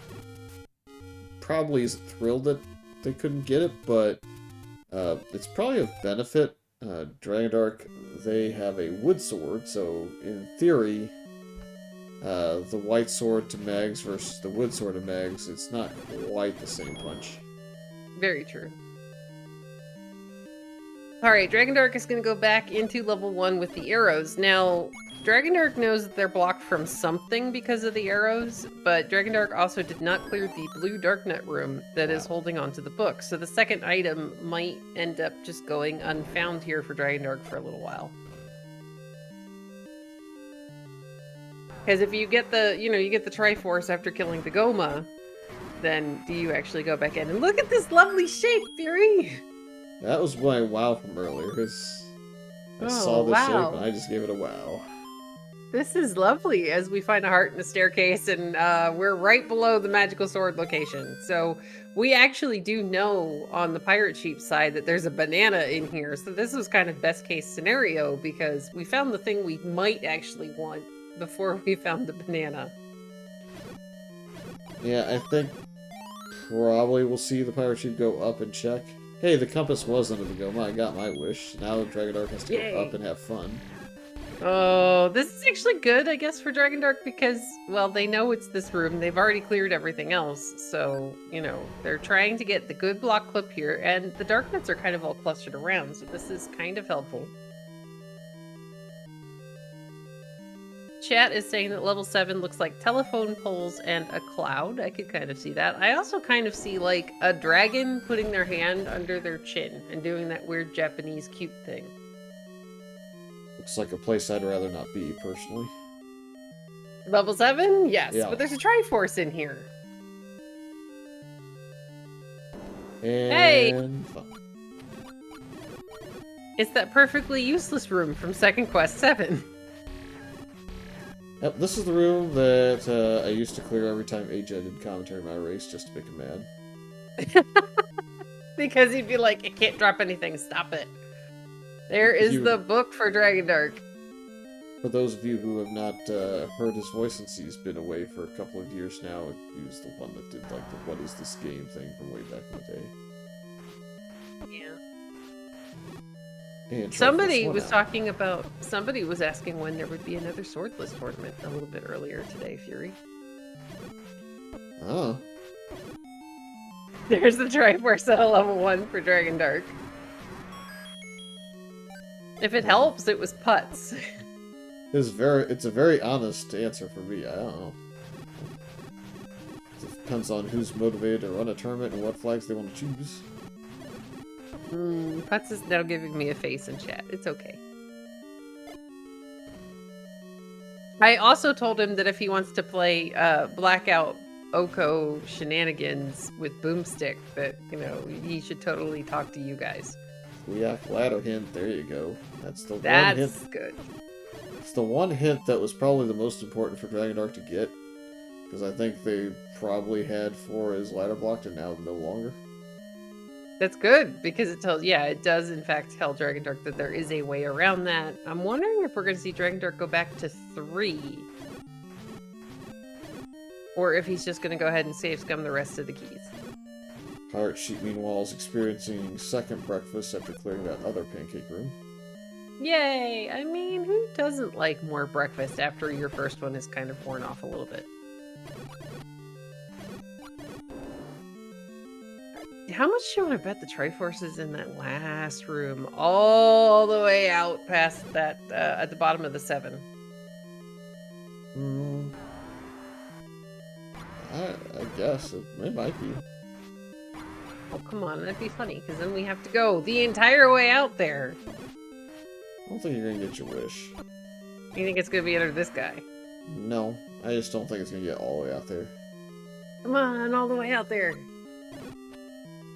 probably isn't thrilled that they couldn't get it, but it's probably of benefit. Dragondarch, they have a wood sword, so in theory, The white sword to Megs versus the wood sword to Megs, it's not quite the same punch. Very true. Alright, Dragondarch is going to go back into level 1 with the arrows. Now, Dragondarch knows that they're blocked from something because of the arrows, but Dragondarch also did not clear the blue Darknet room that is holding onto the book. So the second item might end up just going unfound here for Dragondarch for a little while. Because if you get the, you get the Triforce after killing the Goma, then do you actually go back in? And look at this lovely shape, Fury! That was my wow from earlier, because I saw this shape and I just gave it a wow. This is lovely as we find a heart in a staircase, and we're right below the magical sword location. So we actually do know on the Pirate Sheep side that there's a banana in here. So this was kind of best case scenario because we found the thing we might actually want before we found the banana. Yeah, I think probably we'll see the Pirate Sheep go up and check. Hey, the compass was under the Goma. I got my wish. Now Dragondarch has to go up and have fun. Oh, this is actually good, I guess, for Dragondarch because, well, they know it's this room. They've already cleared everything else. So, they're trying to get the good block clip here. And the Darknets are kind of all clustered around. So this is kind of helpful. Chat is saying that level 7 looks like telephone poles and a cloud. I could kind of see that. I also kind of see like a dragon putting their hand under their chin and doing that weird Japanese cute thing. Looks like a place I'd rather not be, personally. Level 7? Yes, yeah. But there's a Triforce in here. And hey! It's that perfectly useless room from Second Quest 7. Yep, this is the room that I used to clear every time AJ did commentary in my race just to make him mad. Because he'd be like, it can't drop anything, stop it. There is the book for Dragondarch. For those of you who have not heard his voice since he's been away for a couple of years now, he was the one that did like the what is this game thing from way back in the day. Yeah. Somebody was asking when there would be another swordless tournament a little bit earlier today, Fury. Oh. There's the Triforce at a level 1 for Dragondarch. If it helps, it was putts. It's a very honest answer for me. I don't know. It depends on who's motivated to run a tournament and what flags they want to choose. Putz is now giving me a face in chat. It's okay. I also told him that if he wants to play Blackout Oko shenanigans with Boomstick, that, he should totally talk to you guys. Yeah, ladder hint. There you go. That's one hint. That's good. It's the one hint that was probably the most important for Dragondarch to get. Because I think they probably had 4 as ladder blocked and now no longer. That's good, because it does in fact tell Dragondarch that there is a way around that. I'm wondering if we're going to see Dragondarch go back to 3. Or if he's just going to go ahead and save scum the rest of the keys. Pirate Sheep, meanwhile, is experiencing second breakfast after clearing that other pancake room. Yay! I mean, who doesn't like more breakfast after your first one is kind of worn off a little bit? How much do you want to bet the Triforce is in that last room, all the way out past that, at the bottom of the 7? I guess. It might be. Oh, come on, that'd be funny, because then we have to go the entire way out there. I don't think you're going to get your wish. You think it's going to be under this guy? No, I just don't think it's going to get all the way out there. Come on, all the way out there.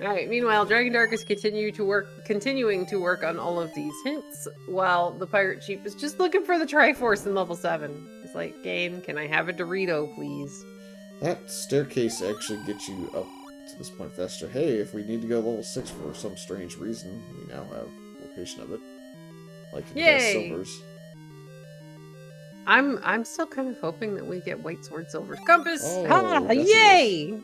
Alright, meanwhile, Dragondarch is continuing to work on all of these hints, while the Pirate Sheep is just looking for the Triforce in level 7. It's like, game, can I have a Dorito, please? That staircase actually gets you up to this point faster. Hey, if we need to go level 6 for some strange reason, we now have location of it. Like in the silvers. I'm still kind of hoping that we get White Sword Silver Compass. Oh, ha! Yay!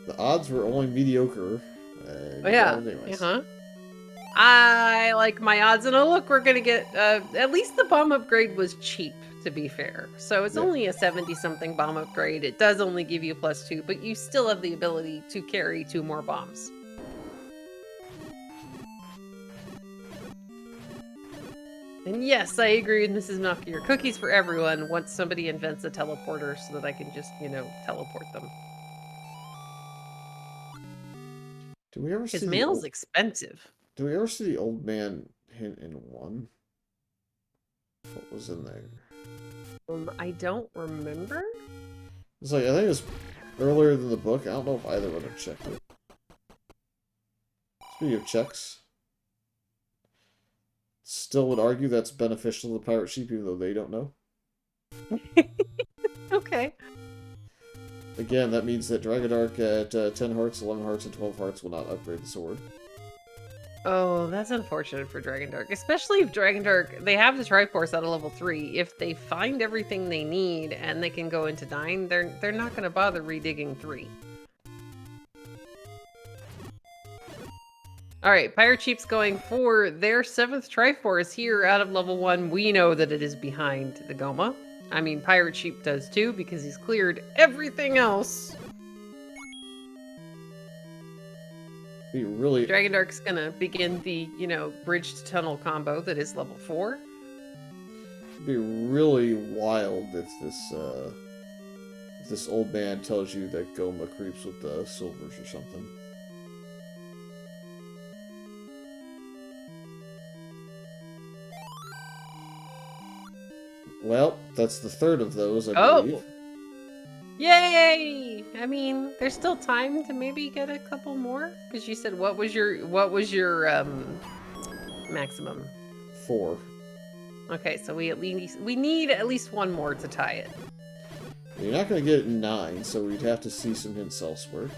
The odds were only mediocre. Yeah. Anyways. I like my odds, and oh look, we're gonna get at least the bomb upgrade was cheap, to be fair. So it's Yeah. only a 70-something bomb upgrade. It does only give you +2, but you still have the ability to carry 2 more bombs. And yes, I agree with Mrs. Melchior. Cookies for everyone once somebody invents a teleporter so that I can just, teleport them. Do we ever see His the mail's old... expensive. Do we ever see the old man hint in 1? What was in there? I don't remember. It's like, I think it was earlier than the book. I don't know if either would have checked it. Speaking of checks, still would argue that's beneficial to the Pirate Sheep, even though they don't know. Okay. Again, that means that Dragondarch at 10 hearts, 11 hearts, and 12 hearts will not upgrade the sword. Oh, that's unfortunate for Dragondarch. Especially if Dragondarch, they have the Triforce at a level 3. If they find everything they need and they can go into 9, they're not going to bother redigging 3. Alright, Pirate Sheep's going for their 7th Triforce here out of level 1. We know that it is behind the Goma. I mean, Pirate Sheep does too, because he's cleared everything else. Be really... Dragondarch's gonna begin the, bridged tunnel combo that is level 4. It'd be really wild if this old man tells you that Goma creeps with the silvers or something. Well, that's the 3rd of those, I believe. Yay! I mean, there's still time to maybe get a couple more, because you said what was your maximum? 4. Okay, so we need at least one more to tie it. You're not going to get it in 9, so we'd have to see some hints elsewhere.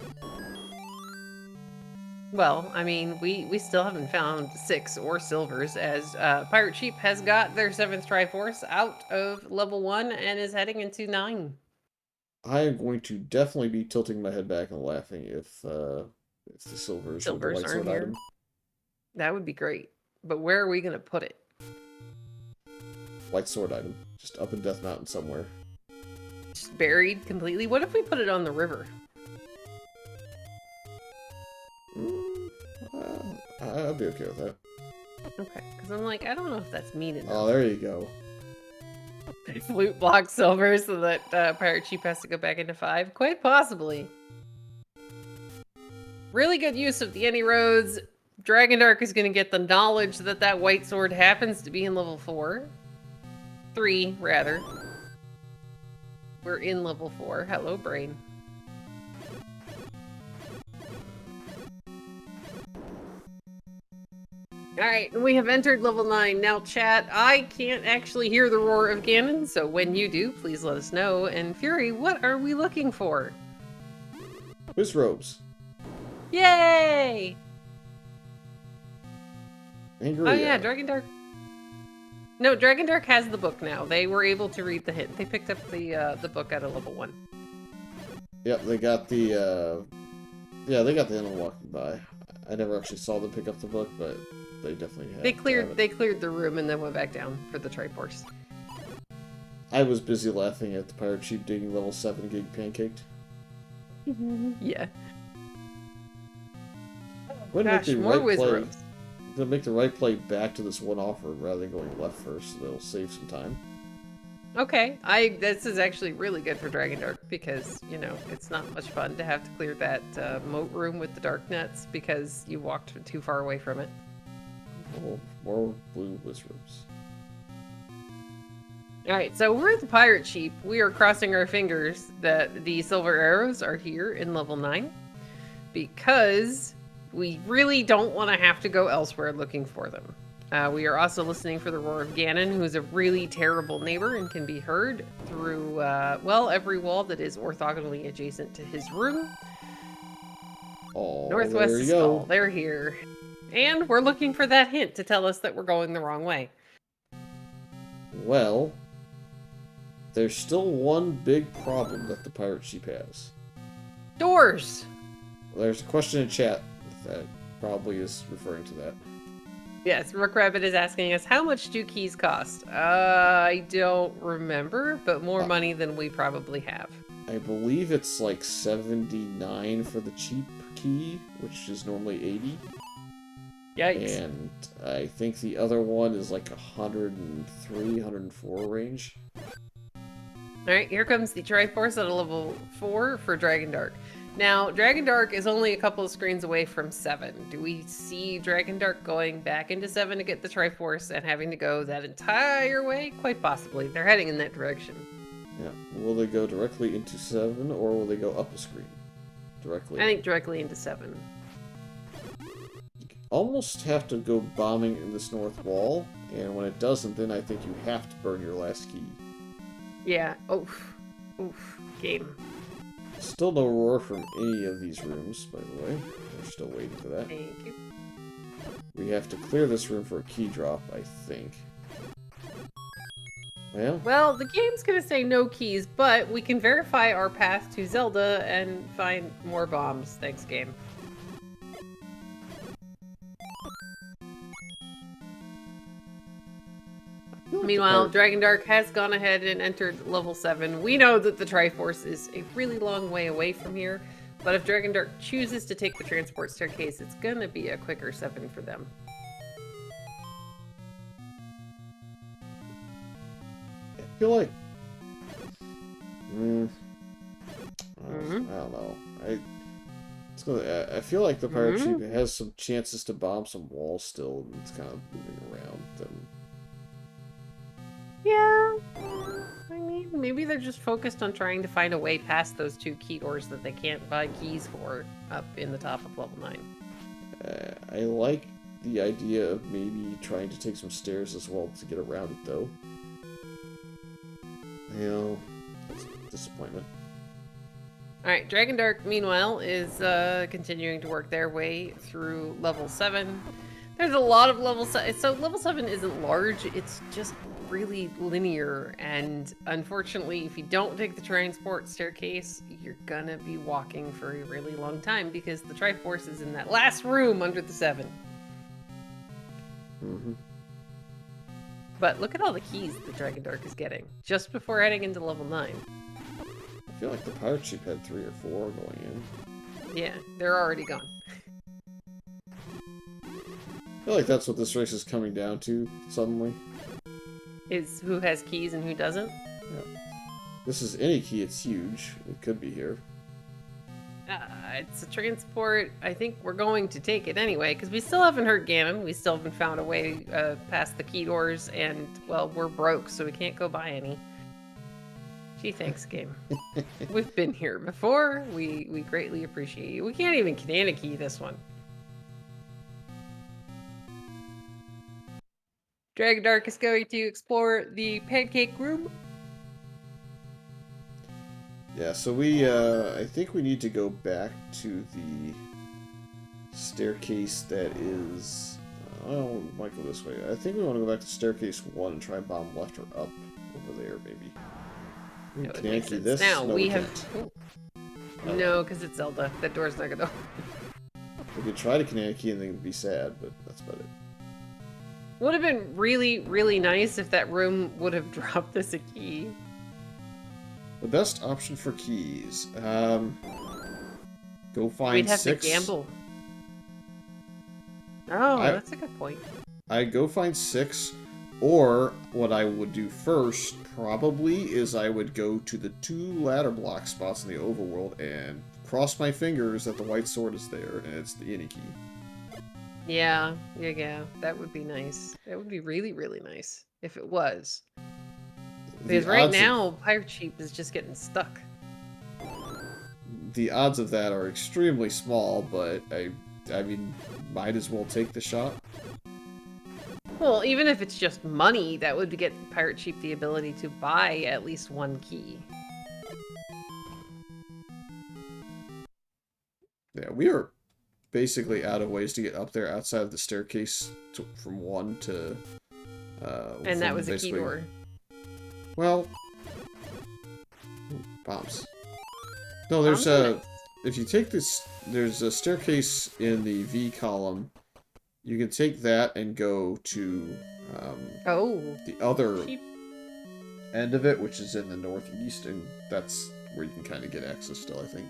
Well, I mean, we still haven't found 6 or silvers, as Pirate Sheep has got their 7th Triforce out of level 1 and is heading into 9. I am going to definitely be tilting my head back and laughing if the silvers with the white sword here. item. That would be great. But where are we going to put it? White sword item. Just up in Death Mountain somewhere. Just buried completely? What if we put it on the river? I'd be okay with that. Okay, because I'm like, I don't know if that's mean enough. Oh, there you go. Flute block silver so that Pirate Sheep has to go back into 5? Quite possibly. Really good use of the any roads. Dragondarch is going to get the knowledge that that white sword happens to be in level 4. 3, rather. We're in level 4. Hello, brain. Alright, we have entered level 9. Now, chat, I can't actually hear the roar of Ganon, so when you do, please let us know. And Fury, what are we looking for? Whose robes? Yay! Angry. Oh yeah, Dragondarch. No, Dragondarch has the book now. They were able to read the hint. They picked up the book at a level 1. Yep, they got the they got the animal walking by. I never actually saw them pick up the book, but they definitely had. They cleared the room and then went back down for the Triforce. I was busy laughing at the Pirate Sheep digging level 7 getting pancaked. Yeah. Gosh, more Wizards. They'll make the right play back to this one offer rather than going left first, so they'll save some time. Okay, this is actually really good for Dragondarch because, it's not much fun to have to clear that moat room with the dark nets because you walked too far away from it. Oh, more blue Wizards. Alright, so we're at the Pirate Sheep. We are crossing our fingers that the silver arrows are here in level 9 because we really don't want to have to go elsewhere looking for them. We are also listening for the roar of Ganon, who is a really terrible neighbor and can be heard through, every wall that is orthogonally adjacent to his room. Oh, Northwest there you Skull, go. they're here. And we're looking for that hint to tell us that we're going the wrong way. Well, there's still one big problem that the Pirate Sheep has. Doors! There's a question in chat that probably is referring to that. Yes, Rook Rabbit is asking us, how much do keys cost? I don't remember, but more money than we probably have. I believe it's like 79 for the cheap key, which is normally 80. Yikes. And I think the other one is like 103, 104 range. Alright, here comes the Triforce at a level 4 for Dragondarch. Now, Dragondarch is only a couple of screens away from 7. Do we see Dragondarch going back into 7 to get the Triforce and having to go that entire way? Quite possibly. They're heading in that direction. Yeah. Will they go directly into 7, or will they go up a screen? Directly. I think directly into 7. You almost have to go bombing in this north wall, and when it doesn't, then I think you have to burn your last key. Yeah. Oof. Oof. Game. Still no roar from any of these rooms, by the way. We're still waiting for that. Thank you. We have to clear this room for a key drop, I think. Well, the game's gonna say no keys, but we can verify our path to Zelda and find more bombs. Thanks, game. Meanwhile, Dragondarch has gone ahead and entered level 7. We know that the Triforce is a really long way away from here, but if Dragondarch chooses to take the transport staircase, it's gonna be a quicker 7 for them. I feel like... I don't know. I feel like the Pirate Sheep has some chances to bomb some walls still, and it's kind of moving around them. Yeah. I mean, maybe they're just focused on trying to find a way past those 2 key doors that they can't buy keys for up in the top of level 9. I like the idea of maybe trying to take some stairs as well to get around it, though. You know, that's a disappointment. Alright, Dragondarch, meanwhile, is continuing to work their way through level 7. There's a lot of level 7. So level 7 isn't large, it's just really linear. And unfortunately, if you don't take the transport staircase, you're gonna be walking for a really long time because the Triforce is in that last room under the 7. But look at all the keys that Dragondarch is getting just before heading into level 9. I feel like the Pirate Sheep had 3 or 4 going in. Yeah, they're already gone. I feel like that's what this race is coming down to, suddenly. Is who has keys and who doesn't? Yeah. This is any key, it's huge. It could be here. It's a transport. I think we're going to take it anyway, because we still haven't hurt Ganon. We still haven't found a way past the key doors, and, well, we're broke, so we can't go buy any. Gee, thanks, game. We've been here before. We greatly appreciate you. We can't even Canana key this one. Dragondarch is going to explore the pancake room. Yeah, so we, I think we need to go back to the staircase that is, oh, might go this way. I think we want to go back to staircase 1 and try and bomb left or up over there, maybe. That Can I key this? Now, no, we have... can't. No, because it's Zelda. That door's not gonna open. We could try to Canana key and then be sad, but that's about it. Would have been really, really nice if that room would have dropped us a key. The best option for keys, go find We'd have 6. to gamble. Oh, that's a good point. I'd go find 6, or what I would do first, probably, is I would go to the 2 ladder block spots in the overworld and cross my fingers that the white sword is there, and it's the Ini key. Yeah, that would be nice. That would be really, really nice if it was. Because right now, Pirate Sheep is just getting stuck. The odds of that are extremely small, but I mean, might as well take the shot. Well, even if it's just money, that would get Pirate Sheep the ability to buy at least 1 key. Yeah, we are basically out of ways to get up there outside of the staircase from 1 to... and that was a key door. Well... Ooh, bombs. No, there's a... If you take this... There's a staircase in the V column. You can take that and go to Oh, the other sheep. end of it, which is in the northeast, and that's where you can kind of get access still, I think.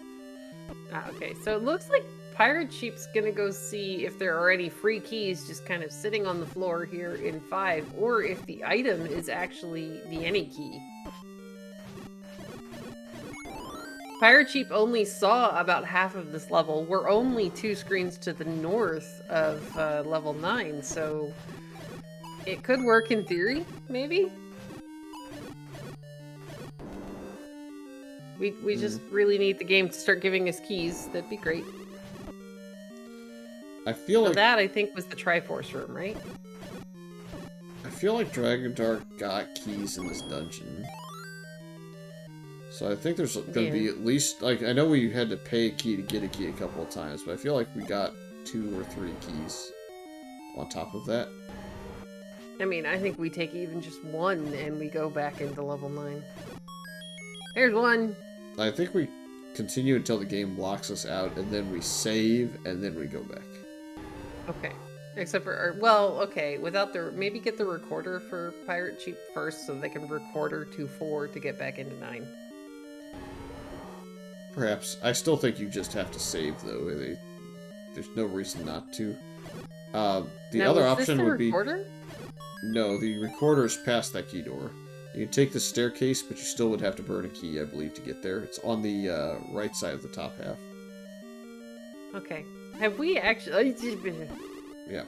Ah, okay, so it looks like Pirate Sheep's gonna go see if there are any free keys just kind of sitting on the floor here in 5, or if the item is actually the any key. Pirate Sheep only saw about half of this level. We're only 2 screens to the north of level 9, so it could work in theory, maybe? We just really need the game to start giving us keys. That'd be great. I feel So like that, I think, was the Triforce room, right? I feel like Dragondarch got keys in this dungeon. So I think there's going to be at least, like, I know we had to pay a key to get a key a couple of times, but I feel like we got 2 or 3 keys on top of that. I mean, I think we take even just 1 and we go back into level 9. There's 1. I think we continue until the game locks us out, and then we save, and then we go back. Okay. Except for, well, okay, without the, maybe get the recorder for Pirate Sheep first so they can recorder to 4 to get back into 9. Perhaps. I still think you just have to save, though. There's no reason not to. The other option would be... No, the recorder's past that key door. You can take the staircase, but you still would have to burn a key, I believe, to get there. It's on the right side of the top half. Okay. Have we actually... Yeah.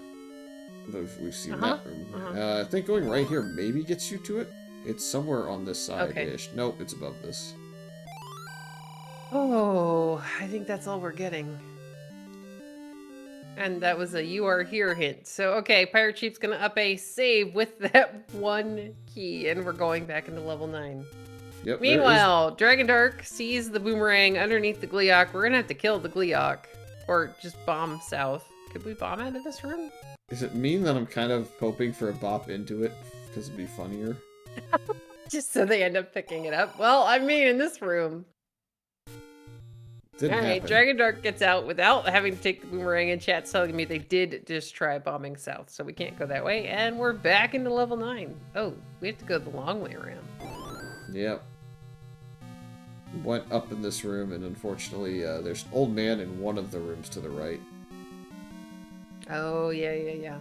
We've seen that room. I think going right here maybe gets you to it. It's somewhere on this side-ish. Okay. Nope, it's above this. Oh, I think that's all we're getting. And that was a "you are here" hint. So, okay, Pirate Sheep's gonna up a save with that 1 key, and we're going back into level 9. Yep. Meanwhile, Dragondarch sees the boomerang underneath the Gleeok. We're gonna have to kill the Gleeok. Or just bomb south. Could we bomb out of this room? Does it mean that I'm kind of hoping for a bop into it? Because it'd be funnier? Just so they end up picking it up? Well, I mean, in this room. Alright, Dragondarch gets out without having to take the boomerang, and chat's telling me they did just try bombing south, so we can't go that way, and we're back into level 9. Oh, we have to go the long way around. Yep. Went up in this room, and unfortunately, there's an old man in one of the rooms to the right. Oh, yeah.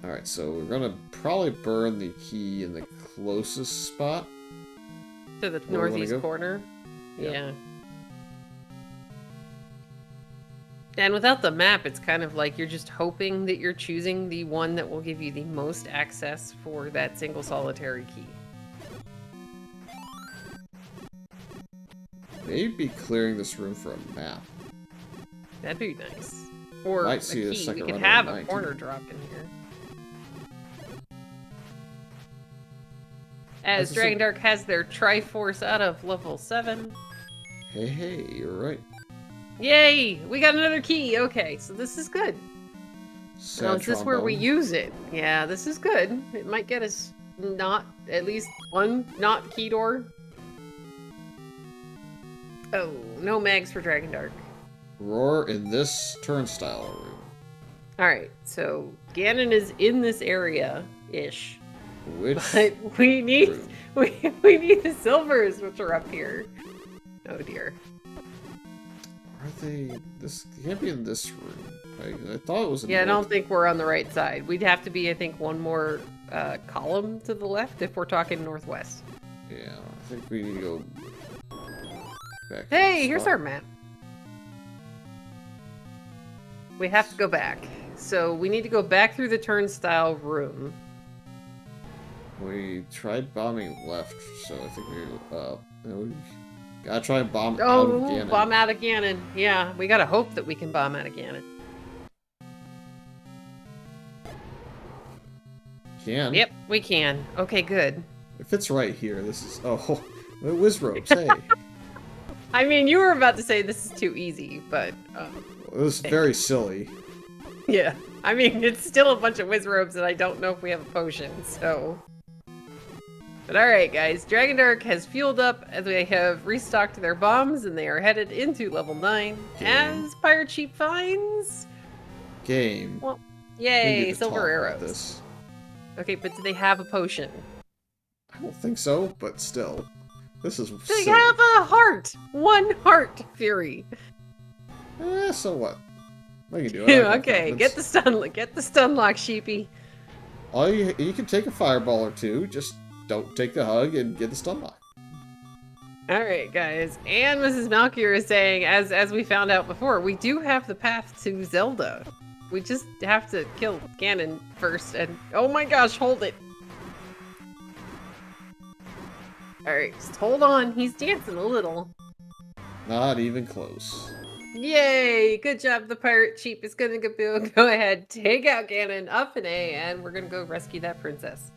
Alright, so we're gonna probably burn the key in the closest spot. To the northeast corner? Yeah. And without the map, it's kind of like you're just hoping that you're choosing the one that will give you the most access for that single solitary key. Maybe clearing this room for a map. That'd be nice. Or might see a key. We could have a corner drop in here. As Dragondarch has their Triforce out of level 7. Hey, you're right. Yay! We got another key! Okay, so this is good. Now, is this where we use it? Yeah, this is good. It might get us not, at least 1 not key door. Oh, no mags for Dragondarch. Roar in this turnstile room. Alright, so Ganon is in this area-ish. But we need we need the silvers, which are up here. Oh dear. Are they? This can't be in this room. I thought it was. Yeah, I don't think we're on the right side. We'd have to be, I think, 1 more column to the left if we're talking northwest. Yeah, I think we need to go back. Hey, here's our map. We have to go back. So we need to go back through the turnstile room. We tried bombing left, so I think we gotta try and bomb out of Ganon. Bomb out of Ganon. Yeah, we gotta hope that we can bomb out of Ganon. Can? Yep, we can. Okay, good. If it's right here, this is... Oh, Wizrobes, hey. I mean, you were about to say this is too easy, but... it was very silly. Yeah. I mean, it's still a bunch of Wizrobes, and I don't know if we have a potion, so... But alright, guys. Dragondarch has fueled up, as they have restocked their bombs, and they are headed into level 9. As Pirate Sheep finds... game. Well, We yay, need to silver talk about arrows. this. Okay, but do they have a potion? I don't think so, but still. This is They silly. have a heart! 1 heart, Fury. So what? I can do it. I have Okay, confidence. get the stun lock, sheepy. You can take a fireball or two, just don't take the hug and get the stun lock. All right, guys. And Mrs. Malkier is saying, as we found out before, we do have the path to Zelda. We just have to kill Ganon first. And oh my gosh, hold it. All right, just hold on. He's dancing a little. Not even close. Yay! Good job, the pirate sheep is gonna go ahead, take out Ganon up an A, and we're gonna go rescue that princess.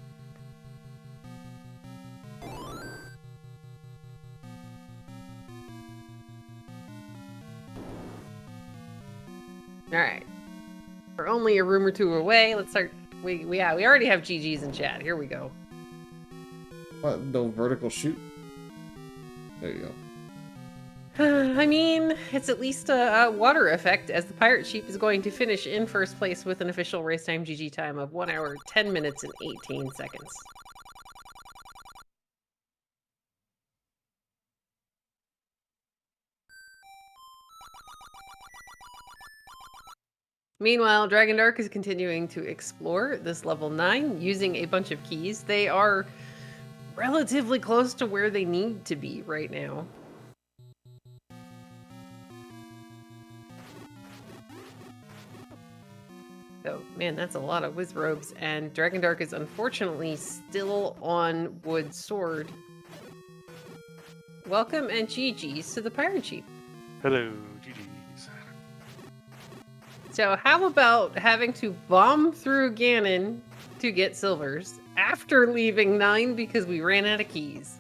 All right, we're only a room or two away. Let's start. We already have GGs in chat. Here we go. What? No vertical shoot? There you go. I mean, it's at least a water effect, as the pirate sheep is going to finish in first place with an official race time GG time of 1 hour, 10 minutes, and 18 seconds. Meanwhile, Dragondarch is continuing to explore this level 9 using a bunch of keys. They are relatively close to where they need to be right now. Oh man, that's a lot of Wizrobes, and Dragondarch is unfortunately still on Wood Sword. Welcome and GG's to the Pirate Sheep. Hello, GG's. So how about having to bomb through Ganon to get silvers after leaving 9 because we ran out of keys?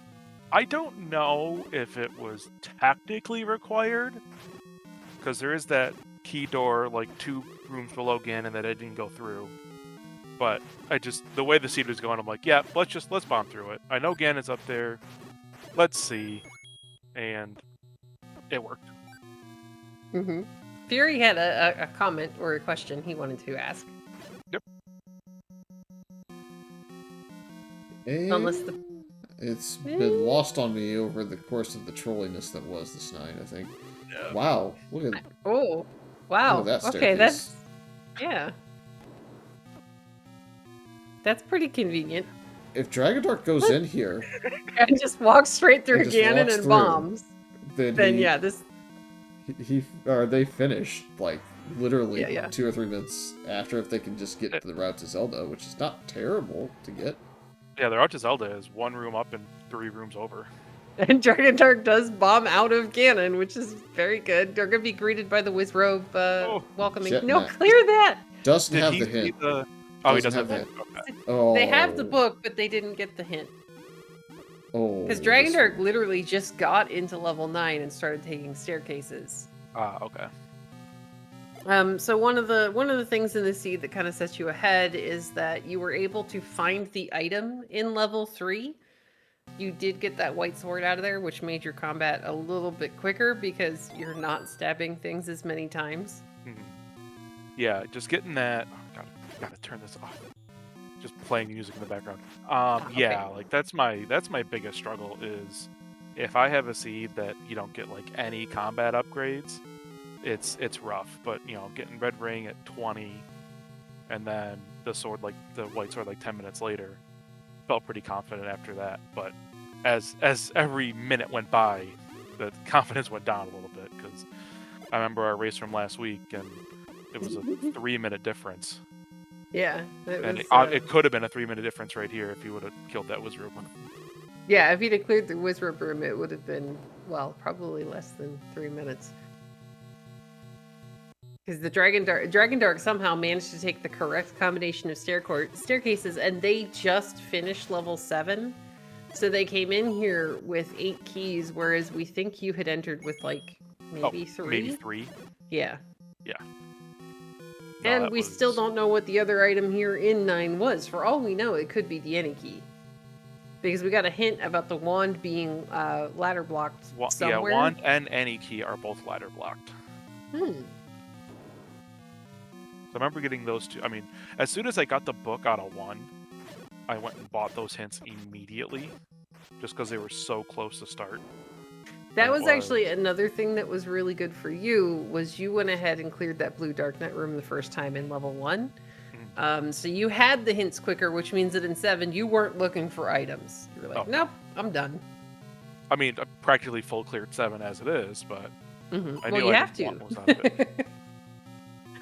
I don't know if it was technically required, because there is that key door like 2 rooms below Ganon that I didn't go through. But the way the seed was going, I'm like, yeah, let's bomb through it. I know Ganon's up there. Let's see. And it worked. Mm-hmm. Fury had a comment or a question he wanted to ask. Yep. Unless the... It's been lost on me over the course of the trolliness that was this night, I think. Yeah. Wow, look at Oh, wow. Look at that Okay, staircase. that's... Yeah. That's pretty convenient. If Dragondarch goes in here, And just walks straight through And just Ganon walks and through. bombs. then Yeah, this... they finish like literally Yeah. 2 or 3 minutes after if they can just get to the route to Zelda, which is not terrible to get. Yeah, the route to Zelda is 1 room up and 3 rooms over. And Dragondarch does bomb out of Ganon, which is very good. They're gonna be greeted by the Wizrobe welcoming. Shit, No, Matt. clear that! Doesn't Did have he the see hint. the... Oh, he Doesn't doesn't have have the hint. Okay. Oh. They have the book, but they didn't get the hint. Oh. Because Dragondarch literally just got into level 9 and started taking staircases. Okay. So one of the things in the seed that kind of sets you ahead is that you were able to find the item in level 3. You did get that white sword out of there, which made your combat a little bit quicker because you're not stabbing things as many times. Mm-hmm. Yeah, just getting that... Oh, gotta turn this off. Just playing music in the background. Yeah, Okay. like that's my biggest struggle is if I have a seed that you don't get like any combat upgrades, it's rough. But you know, getting red ring at 20, and then the white sword like 10 minutes later, felt pretty confident after that. But as every minute went by, the confidence went down a little bit because I remember our race from last week and it was a 3-minute difference. Yeah. It could have been a 3-minute difference right here if you would have killed that Wizrobe. Yeah, if he'd have cleared the Wizrobe room, it would have been, well, probably less than 3 minutes. Because the Dragondarch somehow managed to take the correct combination of staircases, and they just finished level 7. So they came in here with 8 keys, whereas we think you had entered with like maybe 3. Maybe 3. Yeah. Yeah. No, and we still don't know what the other item here in 9 was. For all we know, it could be the any key. Because we got a hint about the wand being ladder blocked somewhere. Yeah, wand and any key are both ladder blocked. I remember getting those two. I mean, as soon as I got the book out of 1, I went and bought those hints immediately, just because they were so close to start. That And it was actually another thing that was really good for you, was you went ahead and cleared that blue Darknet room the first time in level 1. So you had the hints quicker, which means that in 7, you weren't looking for items. You were like, nope, I'm done. I mean, I practically full cleared 7 as it is, but I Well, knew you I have didn't to. want most out of it.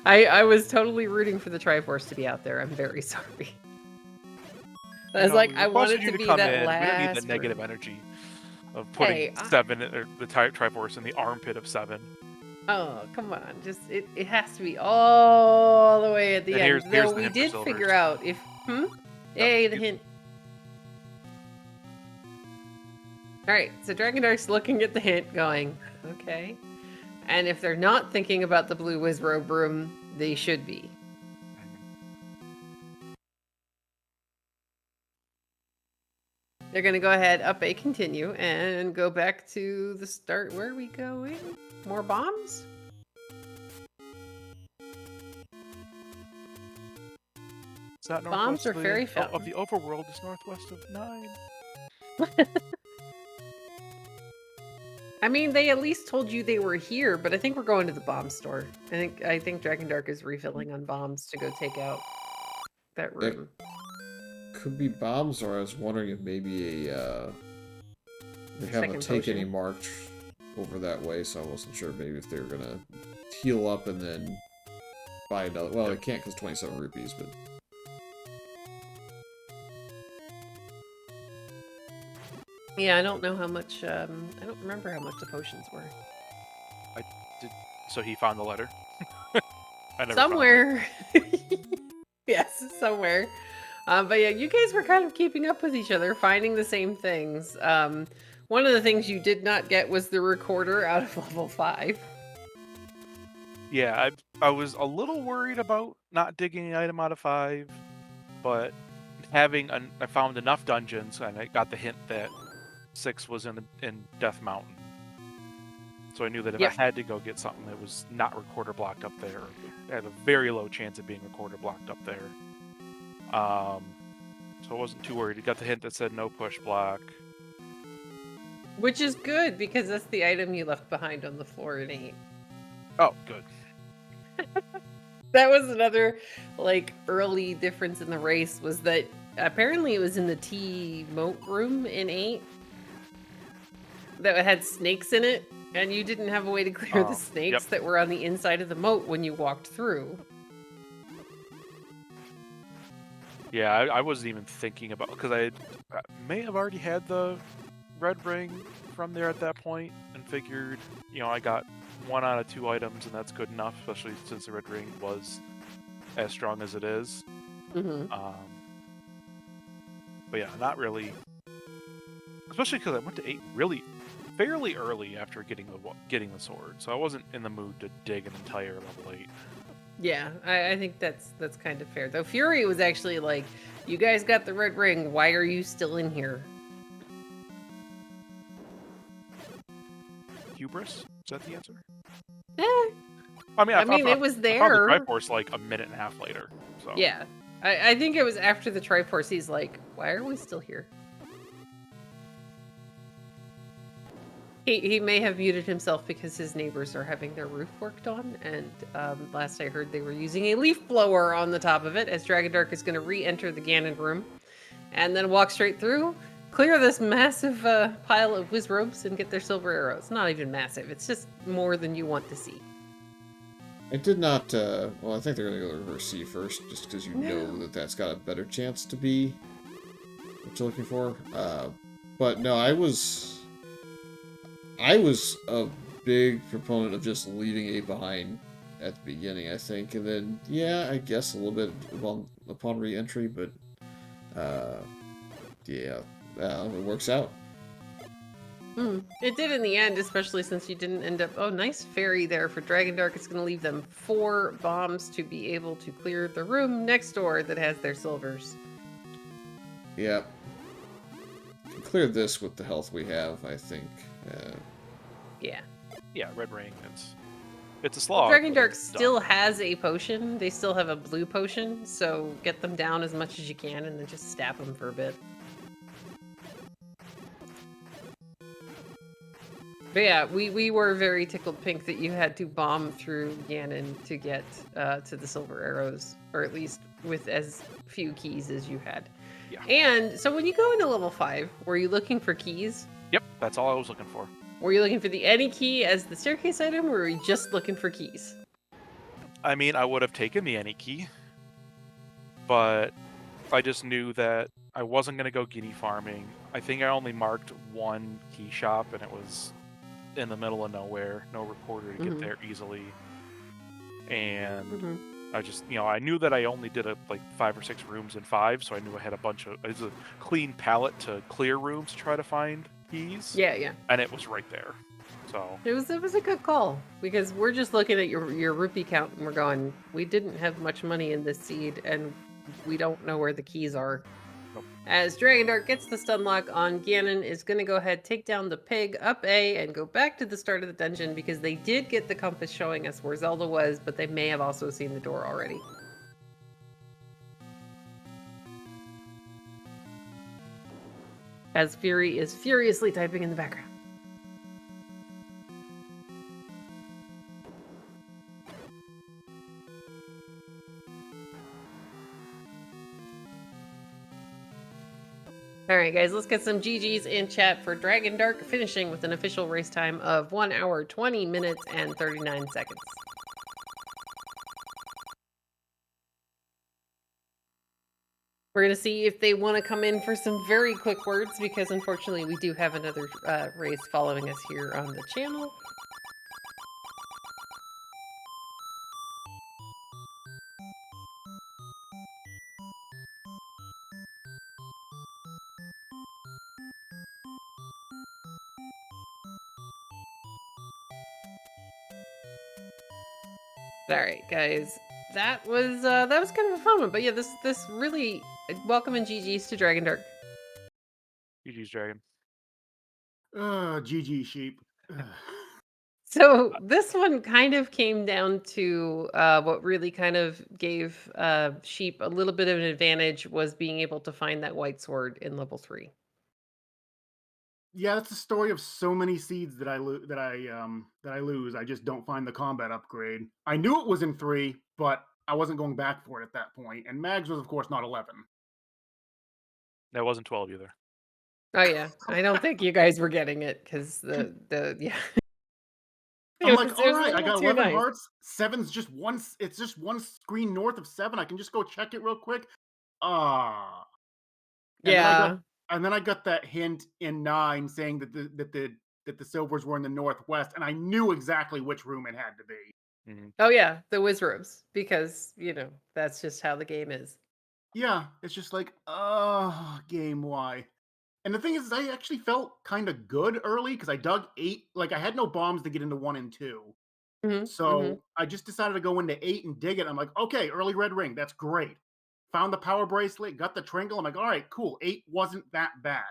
I was totally rooting for the Triforce to be out there. I'm very sorry. I was like, We I wanted requested you to be come that in. last We don't need the negative room. energy of putting Hey, 7 or the Triforce in the armpit of 7. Oh, come on. Just it has to be all the way at the And end. here's Though the we hint for did silvers. figure out if Yay, the hint. Alright, so Dragondarch's looking at the hint going, okay. And if they're not thinking about the blue Wizrobe room, they should be. They're gonna go ahead, up a continue, and go back to the start. Where are we going? More bombs? Is that Bombs or fairy fountain? of the overworld is northwest of 9. I mean, they at least told you they were here, but I think we're going to the bomb store. I think Dragondarch is refilling on bombs to go take out that room. It could be bombs, or I was wondering if maybe they haven't taken any march over that way, so I wasn't sure maybe if they were gonna heal up and then buy another. Well, they can't because 27 rupees, but. Yeah, I don't know how much, I don't remember how much the potions were. I did. So he found the letter? I never somewhere. Yes, somewhere. But yeah, you guys were kind of keeping up with each other, finding the same things. One of the things you did not get was the recorder out of level 5. Yeah, I was a little worried about not digging an item out of 5, but I found enough dungeons, and I got the hint that 6 was in Death Mountain. So I knew that if I had to go get something that was not recorder blocked up there, I had a very low chance of being recorder blocked up there. So I wasn't too worried. I got the hint that said no push block. Which is good, because that's the item you left behind on the floor in 8. Oh, good. That was another, like, early difference in the race, was that apparently it was in the T moat room in 8 that had snakes in it, and you didn't have a way to clear the snakes that were on the inside of the moat when you walked through. Yeah, I wasn't even thinking about, because I may have already had the red ring from there at that point, and figured, I got 1 out of 2 items, and that's good enough, especially since the red ring was as strong as it is. Mm-hmm. But yeah, not really. Especially because I went to 8 really fairly early after getting the sword, so I wasn't in the mood to dig an entire level 8. Yeah, I think that's kind of fair. Though Fury was actually like, you guys got the red ring, why are you still in here? Hubris? Is that the answer? I mean, it was there. I found the Triforce like a minute and a half later. So. Yeah, I think it was after the Triforce. He's like, why are we still here? He may have muted himself because his neighbors are having their roof worked on, and last I heard they were using a leaf blower on the top of it, as Dragondarch is going to re-enter the Ganon room, and then walk straight through, clear this massive pile of Wizrobes, and get their silver arrows. Not even massive, it's just more than you want to see. I did not, well, I think they're going to go to reverse C first, just because you know that that's got a better chance to be what you're looking for. But no, I was a big proponent of just leaving 8 behind at the beginning, I think, and then, yeah, I guess a little bit upon re-entry, but, yeah, it works out. It did in the end, especially since you didn't end up... Oh, nice fairy there for Dragondarch. It's going to leave them 4 bombs to be able to clear the room next door that has their silvers. Yeah. Can clear this with the health we have, I think. Yeah. Yeah, red ring. It's a Well, slog, but Dragondarch it's done. still has a potion. They still have a blue potion, so get them down as much as you can and then just stab them for a bit. But yeah, we were very tickled pink that you had to bomb through Ganon to get to the silver arrows, or at least with as few keys as you had. Yeah. And so when you go into level 5, were you looking for keys? Yep, that's all I was looking for. Were you looking for the any key as the staircase item, or were you just looking for keys? I mean, I would have taken the any key, but I just knew that I wasn't going to go guinea farming. I think I only marked one key shop, and it was in the middle of nowhere, no recorder to get there easily. And I just, I knew that I only did like 5 or 6 rooms in 5, so I knew I had it's a clean palette to clear rooms to try to find keys. Yeah, yeah. And it was right there. So it was a good call, because we're just looking at your rupee count and we're going, we didn't have much money in this seed and we don't know where the keys are. Nope. As Dragondarch gets the stun lock on Ganon, is going to go ahead, take down the pig up A, and go back to the start of the dungeon, because they did get the compass showing us where Zelda was, but they may have also seen the door already. As Fury is furiously typing in the background. All right, guys, let's get some GGs in chat for Dragondarch, finishing with an official race time of 1 hour, 20 minutes, and 39 seconds. We're going to see if they want to come in for some very quick words, because unfortunately we do have another race following us here on the channel. All right, guys, that was kind of a fun one. But yeah, this really welcome and GGs to Dragondarch. GG's Dragon. GG sheep. So this one kind of came down to what really kind of gave Sheep a little bit of an advantage was being able to find that white sword in level 3. Yeah, that's the story of so many seeds that I lose. I just don't find the combat upgrade. I knew it was in 3, but I wasn't going back for it at that point. And Mags was, of course, not 11. That wasn't 12 either. Oh yeah, I don't think you guys were getting it, because the yeah. I'm like, all It was a right, I little got too 11 nice. hearts. 7's just one. It's just one screen north of 7. I can just go check it real quick. Ah. And Yeah. then I got that hint in 9 saying that the silvers were in the northwest, and I knew exactly which room it had to be. Mm-hmm. Oh yeah, the whiz robes, because that's just how the game is. Yeah, it's just like, game, why? And the thing is, I actually felt kind of good early because I dug 8. Like, I had no bombs to get into 1 and 2. So I just decided to go into 8 and dig it. I'm like, okay, early red ring. That's great. Found the power bracelet, got the tringle. I'm like, all right, cool. 8 wasn't that bad.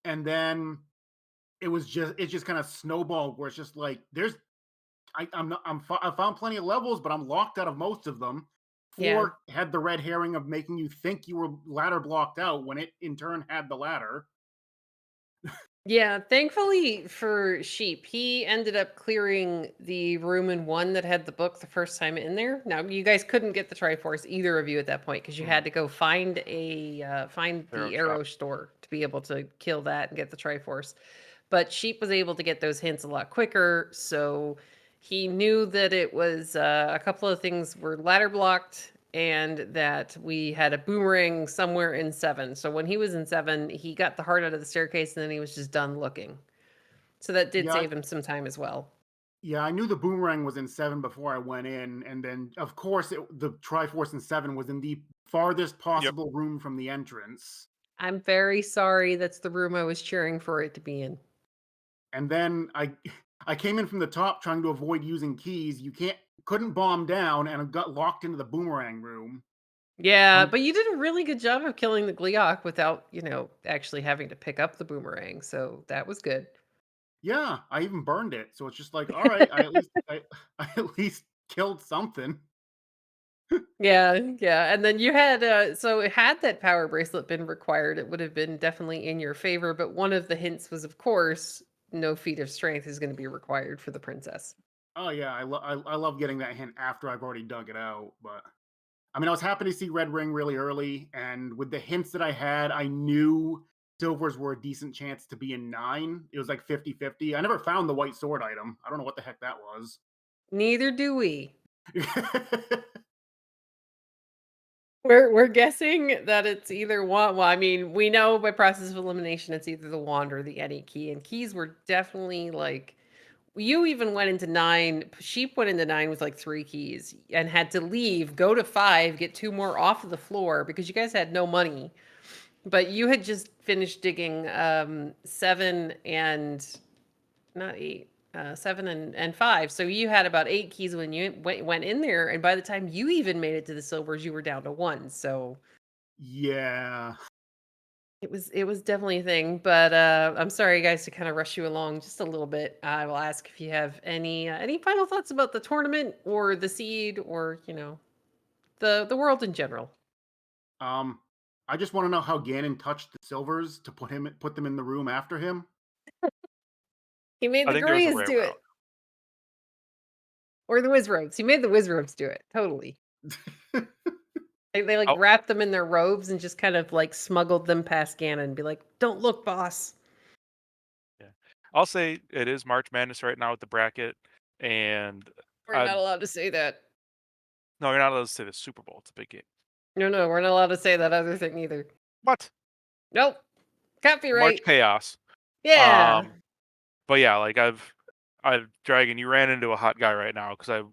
And then it just kind of snowballed where it's just like, I found plenty of levels, but I'm locked out of most of them. Yeah. 4 had the red herring of making you think you were ladder blocked out when it in turn had the ladder. Yeah, thankfully for Sheep, he ended up clearing the room in 1 that had the book the first time in there. Now, you guys couldn't get the Triforce, either of you, at that point, because you had to go find the arrow store to be able to kill that and get the Triforce. But Sheep was able to get those hints a lot quicker, so he knew that it was a couple of things were ladder blocked, and that we had a boomerang somewhere in 7. So when he was in 7, he got the heart out of the staircase, and then he was just done looking. So that did Yeah, save him some time as well. yeah, I knew the boomerang was in 7 before I went in, and then of course the Triforce in 7 was in the farthest possible room from the entrance. I'm very sorry. That's the room I was cheering for it to be in. And then I came in from the top trying to avoid using keys. Couldn't bomb down, and I got locked into the boomerang room. Yeah, but you did a really good job of killing the Gleeok without, actually having to pick up the boomerang. So that was good. Yeah, I even burned it. So it's just like, all right, I at least killed something. Yeah, yeah, and then you had, so had that power bracelet been required, it would have been definitely in your favor, but one of the hints was, of course, no feat of strength is gonna be required for the princess. Oh yeah, I love getting that hint after I've already dug it out. But I mean, I was happy to see Red Ring really early, and with the hints that I had, I knew silvers were a decent chance to be in 9. It was like 50-50. I never found the white sword item. I don't know what the heck that was. Neither do we. We're guessing that it's either one, well, I mean, we know by process of elimination, it's either the wand or the any key, and keys were definitely, like, you even went into 9, Sheep went into 9 with, like, 3 keys and had to leave, go to 5, get 2 more off of the floor because you guys had no money. But you had just finished digging, 7 and not 8, 7 and 5. So you had about 8 keys when you went in there, and by the time you even made it to the silvers, you were down to 1. So Yeah. it was definitely a thing. But I'm sorry, guys, to kind of rush you along just a little bit. I will ask if you have any final thoughts about the tournament or the seed or the world in general. Um, I just want to know how Ganon touched the silvers to put them in the room after him. He made I the think there was a Greys way do around. it, or the Wizrobes. He made the Wizrobes do it. Totally. They like Oh, wrapped them in their robes and just kind of like smuggled them past Ganon and be like, "Don't look, boss." yeah. I'll say it is March Madness right now with the bracket, and We're I not allowed to say that. no, you're not allowed to say the Super Bowl. It's a big game. No, no, we're not allowed to say that other thing either. What? Nope. March Copyright. Chaos. Yeah. Um, but yeah, like I've Dragon. You ran into a hot guy right now because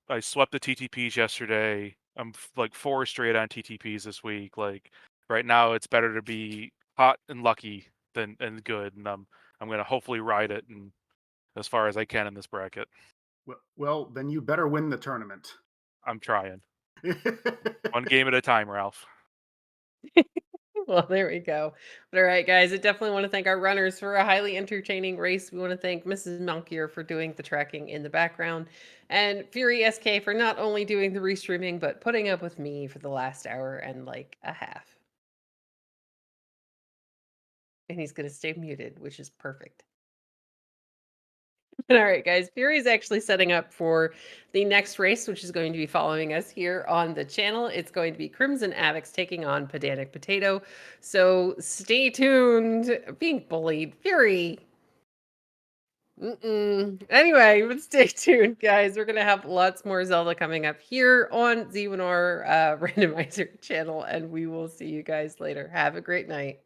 I swept the TTPs yesterday. I'm like 4 straight on TTPs this week. Like right now, it's better to be hot and lucky than and good, and I'm gonna hopefully ride it and as far as I can in this bracket. Well, then you better win the tournament. I'm trying. One game at a time, Ralph. Well, there we go. But all right, guys, I definitely want to thank our runners for a highly entertaining race. We want to thank Mrs. Malkier for doing the tracking in the background, and Fury SK for not only doing the restreaming, but putting up with me for the last hour and like a half. And he's going to stay muted, which is perfect. All right, guys. Fury's actually setting up for the next race, which is going to be following us here on the channel. It's going to be Crimson Addicts taking on Pedantic Potato. So stay tuned. Being bullied. Fury. Anyway, but stay tuned, guys. We're going to have lots more Zelda coming up here on Z1R Randomizer channel, and we will see you guys later. Have a great night.